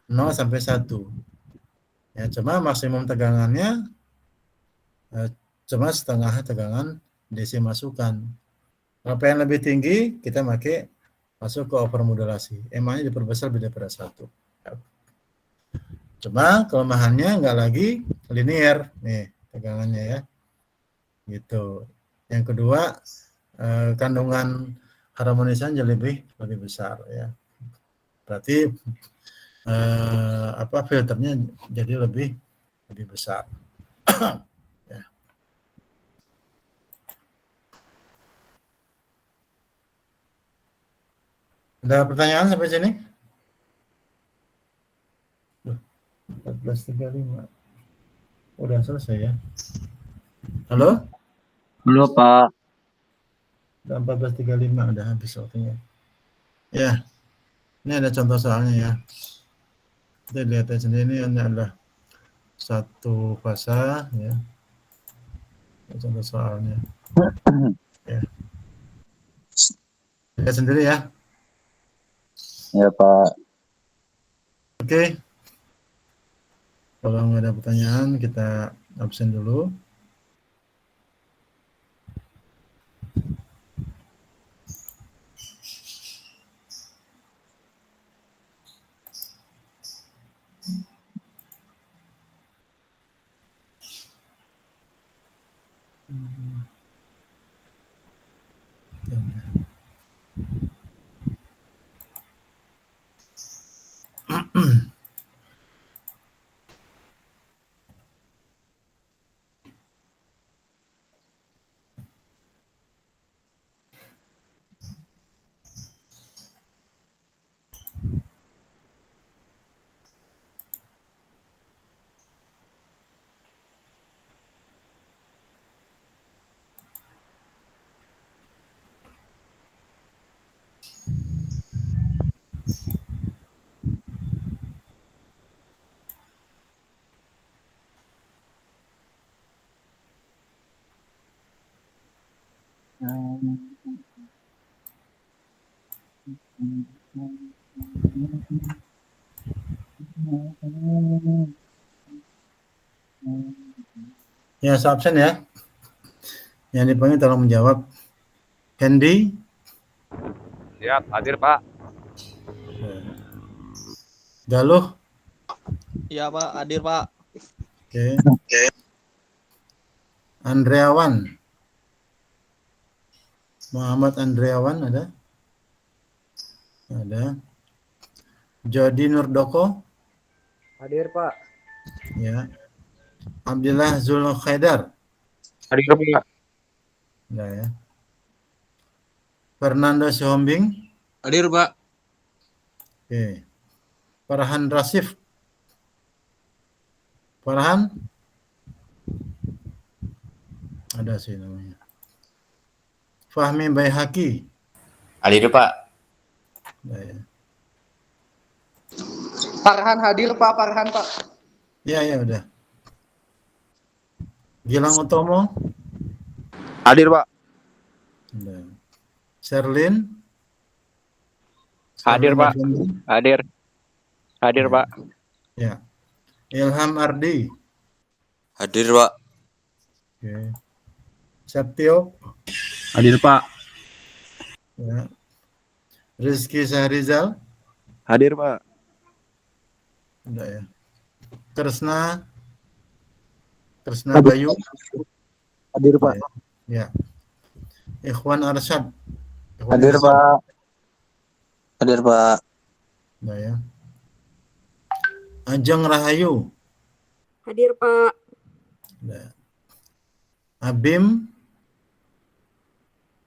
[SPEAKER 1] 0 sampai 1. Ya, cuma maksimum tegangannya cuma setengah tegangan DC masukan. Kalau pengen lebih tinggi, kita pakai masuk ke overmodulasi. MA-nya diperbesar lebih daripada 1. Cuma kelemahannya nggak lagi linear nih tegangannya, ya, gitu. Yang kedua, kandungan harmonisannya lebih besar, ya. Berarti filternya jadi lebih besar. Ya. Ada pertanyaan sampai sini? 14.35. Udah selesai, ya. Halo?
[SPEAKER 6] Belum, Pak.
[SPEAKER 1] Udah 14.35, udah habis waktunya. Ya. Ini ada contoh soalnya, ya. Kita lihat sendiri, ini adalah satu fasa, ya. Contoh soalnya. Ya. Lihat sendiri, ya.
[SPEAKER 6] Ya, Pak.
[SPEAKER 1] Oke. Kalau nggak ada pertanyaan, kita absen dulu. Ya, absen, ya. Yang dipanggil tolong menjawab. Hendy.
[SPEAKER 7] Siap, hadir Pak.
[SPEAKER 1] Galuh.
[SPEAKER 8] Iya Pak, hadir Pak.
[SPEAKER 1] Oke. Andreawan. Muhammad Andreawan ada? Ada. Jody Nurdoko.
[SPEAKER 2] Hadir Pak.
[SPEAKER 1] Ya. Abdillah Zulkhaidar.
[SPEAKER 7] Hadir Pak.
[SPEAKER 1] Ada, ya. Fernando Sihombing.
[SPEAKER 9] Hadir Pak.
[SPEAKER 1] Oke. Farhan Rasif. Farhan. Ada sih namanya. Fahmi Baihaqi.
[SPEAKER 9] Hadir Pak.
[SPEAKER 1] Ada ya.
[SPEAKER 8] Farhan hadir Pak, Farhan Pak.
[SPEAKER 1] Ya, ya udah. Gilang Utomo.
[SPEAKER 5] Hadir Pak.
[SPEAKER 1] Udah. Sherlyn.
[SPEAKER 7] Hadir,
[SPEAKER 1] Sherlyn
[SPEAKER 7] Pak.
[SPEAKER 1] Effendi.
[SPEAKER 7] Hadir. Hadir
[SPEAKER 1] Ya.
[SPEAKER 7] Pak.
[SPEAKER 1] Ya. Ilham Ardi.
[SPEAKER 9] Hadir Pak.
[SPEAKER 1] Oke. Septio.
[SPEAKER 6] Hadir Pak.
[SPEAKER 1] Ya. Rizky Syahrizal.
[SPEAKER 5] Hadir Pak.
[SPEAKER 1] Udah ya. Kresna. Kresna Bayu.
[SPEAKER 5] Hadir Pak.
[SPEAKER 1] Ya. Ikhwan Arsyad. Ikhwan
[SPEAKER 6] Hadir
[SPEAKER 1] Arsyad.
[SPEAKER 6] Pak. Hadir Pak.
[SPEAKER 1] Udah ya. Ajeng Rahayu.
[SPEAKER 4] Hadir Pak.
[SPEAKER 1] Udah. Abim.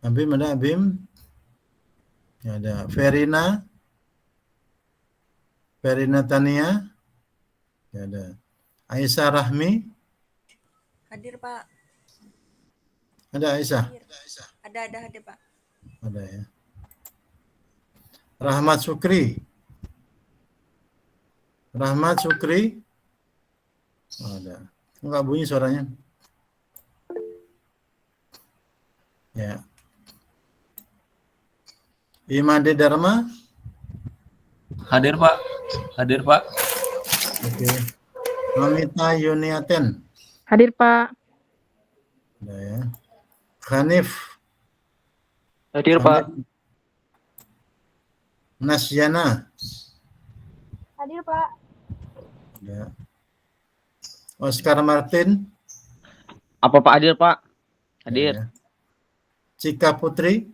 [SPEAKER 1] Abim ada Abim. Ya, ada Verina. Verina Tania. Ya, ada Aisyah Rahmi.
[SPEAKER 4] Hadir Pak.
[SPEAKER 1] Ada Aisyah.
[SPEAKER 4] Ada hadir Pak.
[SPEAKER 1] Ada ya. Rahmat Sukri. Rahmat Sukri. Ada. Enggak bunyi suaranya. Ya. Imade Dharma.
[SPEAKER 6] Hadir Pak. Hadir Pak.
[SPEAKER 1] Oke. Mamita Yuniaten.
[SPEAKER 4] Hadir Pak.
[SPEAKER 1] Ada ya. Hanif.
[SPEAKER 7] Hadir Pak.
[SPEAKER 1] Hanif. Nasyana.
[SPEAKER 4] Hadir Pak.
[SPEAKER 1] Ada. Oscar Martin.
[SPEAKER 7] Apa Pak hadir Pak? Hadir.
[SPEAKER 1] Ya. Cika Putri.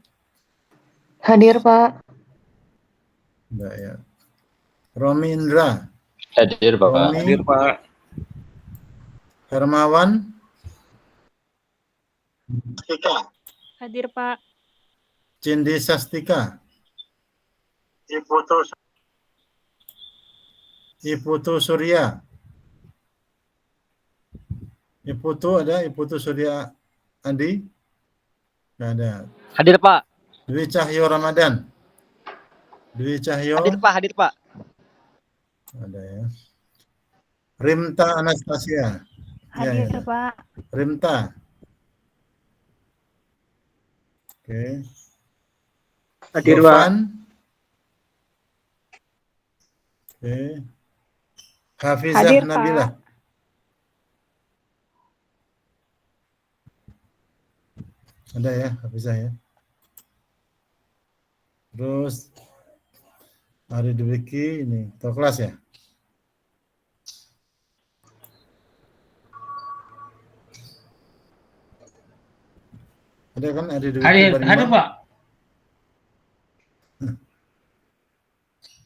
[SPEAKER 4] Hadir Pak.
[SPEAKER 1] Enggak ya. Romi Indra.
[SPEAKER 9] Hadir Pak.
[SPEAKER 1] Romi.
[SPEAKER 7] Hadir Pak.
[SPEAKER 1] Hermawan.
[SPEAKER 4] Hadir Pak.
[SPEAKER 1] Cindi Sastika. Iputu Surya. Iputu ada, Iputu Surya Andi. Nggak ada.
[SPEAKER 7] Hadir Pak.
[SPEAKER 1] Dwi Cahyo Ramadan. Dwi Cahyo.
[SPEAKER 7] Hadir Pak, hadir Pak.
[SPEAKER 1] Ada ya. Rimta Anastasia. Ya,
[SPEAKER 4] Hadir
[SPEAKER 1] ya.
[SPEAKER 4] Pak.
[SPEAKER 1] Rimta. Oke.
[SPEAKER 7] Hadir Pak.
[SPEAKER 1] Gofan. Oke. Hafizah
[SPEAKER 4] Hadir, Pak.
[SPEAKER 1] Nabila. Ada ya, Hafizah ya. Terus Ari Dwi ini ketua kelas ya. Ada kan Ari Dwi
[SPEAKER 3] Hadir Pak.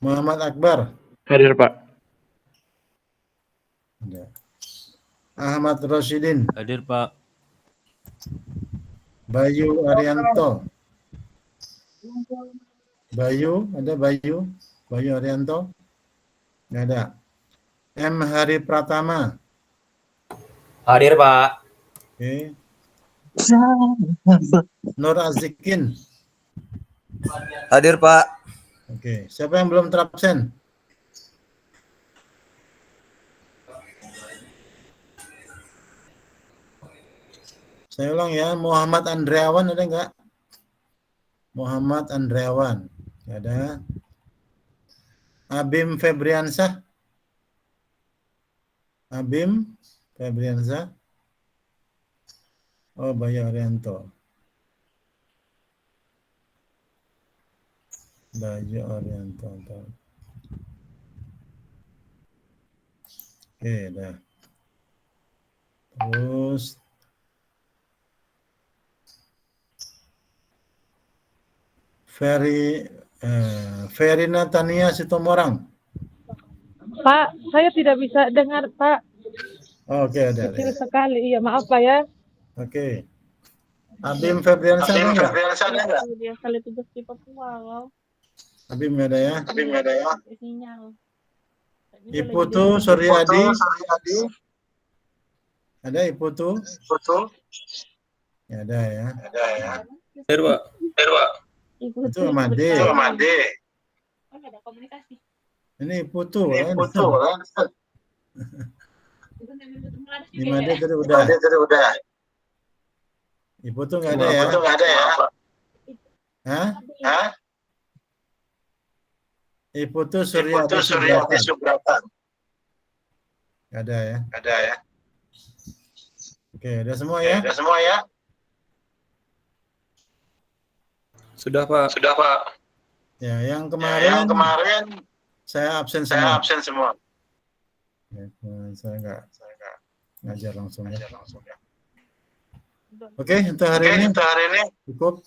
[SPEAKER 1] Muhammad Akbar.
[SPEAKER 7] Hadir Pak.
[SPEAKER 1] Ada. Ahmad Rosidin.
[SPEAKER 9] Hadir Pak.
[SPEAKER 1] Bayu Arianto. Bayu, ada Bayu. Bayu Arianto. Nggak ada. M. Hari Pratama.
[SPEAKER 9] Hadir Pak.
[SPEAKER 1] Oke. Nur Azikin.
[SPEAKER 9] Hadir Pak.
[SPEAKER 1] Oke. Siapa yang belum terabsen? Saya ulang ya. Muhammad Andreawan ada nggak? Muhammad Andreawan. Nggak ada. Abim Febriansah. Abim Febriansah. Oh, Bayu Arianto. Bayu Arianto. Oke, dah. Terus Verina Tania Sitomorang.
[SPEAKER 10] Pak, saya tidak bisa dengar, Pak.
[SPEAKER 1] Oh, oke, ada.
[SPEAKER 10] Kecil sekali. Iya, maaf, Pak ya.
[SPEAKER 1] Oke. Abim Febriansah ada nggak?
[SPEAKER 10] Dia kali tugas di Papua, loh.
[SPEAKER 1] Abim nggak ada ya?
[SPEAKER 10] Sinyal.
[SPEAKER 1] Iputu Suryadi. Ada Iputu. Nggak ada ya.
[SPEAKER 6] Hadir, Pak.
[SPEAKER 1] Itu sama D. Ini Putu kan? Lima D tadi udah. Ibu tuh nggak ada ya? Hah? Ibu tuh Suryati Subratan. Nggak ada ya? Oke, udah semua ya?
[SPEAKER 6] Sudah, Pak.
[SPEAKER 1] Ya, yang kemarin saya absen semua. Ya, saya nggak ngajar langsung ya. Oke, untuk hari ini cukup.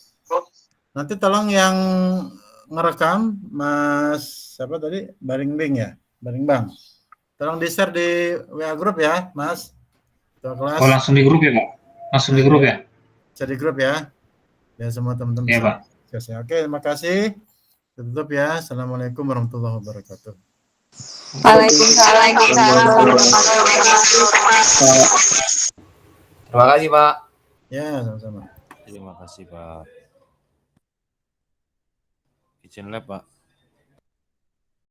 [SPEAKER 1] Nanti tolong yang ngerekam Mas siapa tadi? Baringbing ya? Baringbang. Tolong di-share di WA grup ya, Mas. Ketua kelas.
[SPEAKER 3] Oh, langsung di grup ya, Pak? Langsung di grup ya?
[SPEAKER 1] Bisa di grup ya. Biar semua teman-teman
[SPEAKER 3] Iya,
[SPEAKER 1] bisa.
[SPEAKER 3] Pak.
[SPEAKER 1] Oke, terima kasih. Tutup ya. Assalamualaikum warahmatullahi wabarakatuh.
[SPEAKER 4] Waalaikumsalam warahmatullahi wabarakatuh.
[SPEAKER 9] Terima kasih, Pak.
[SPEAKER 1] Ya, sama-sama.
[SPEAKER 9] Terima kasih, Pak. Kitchen Lab, Pak.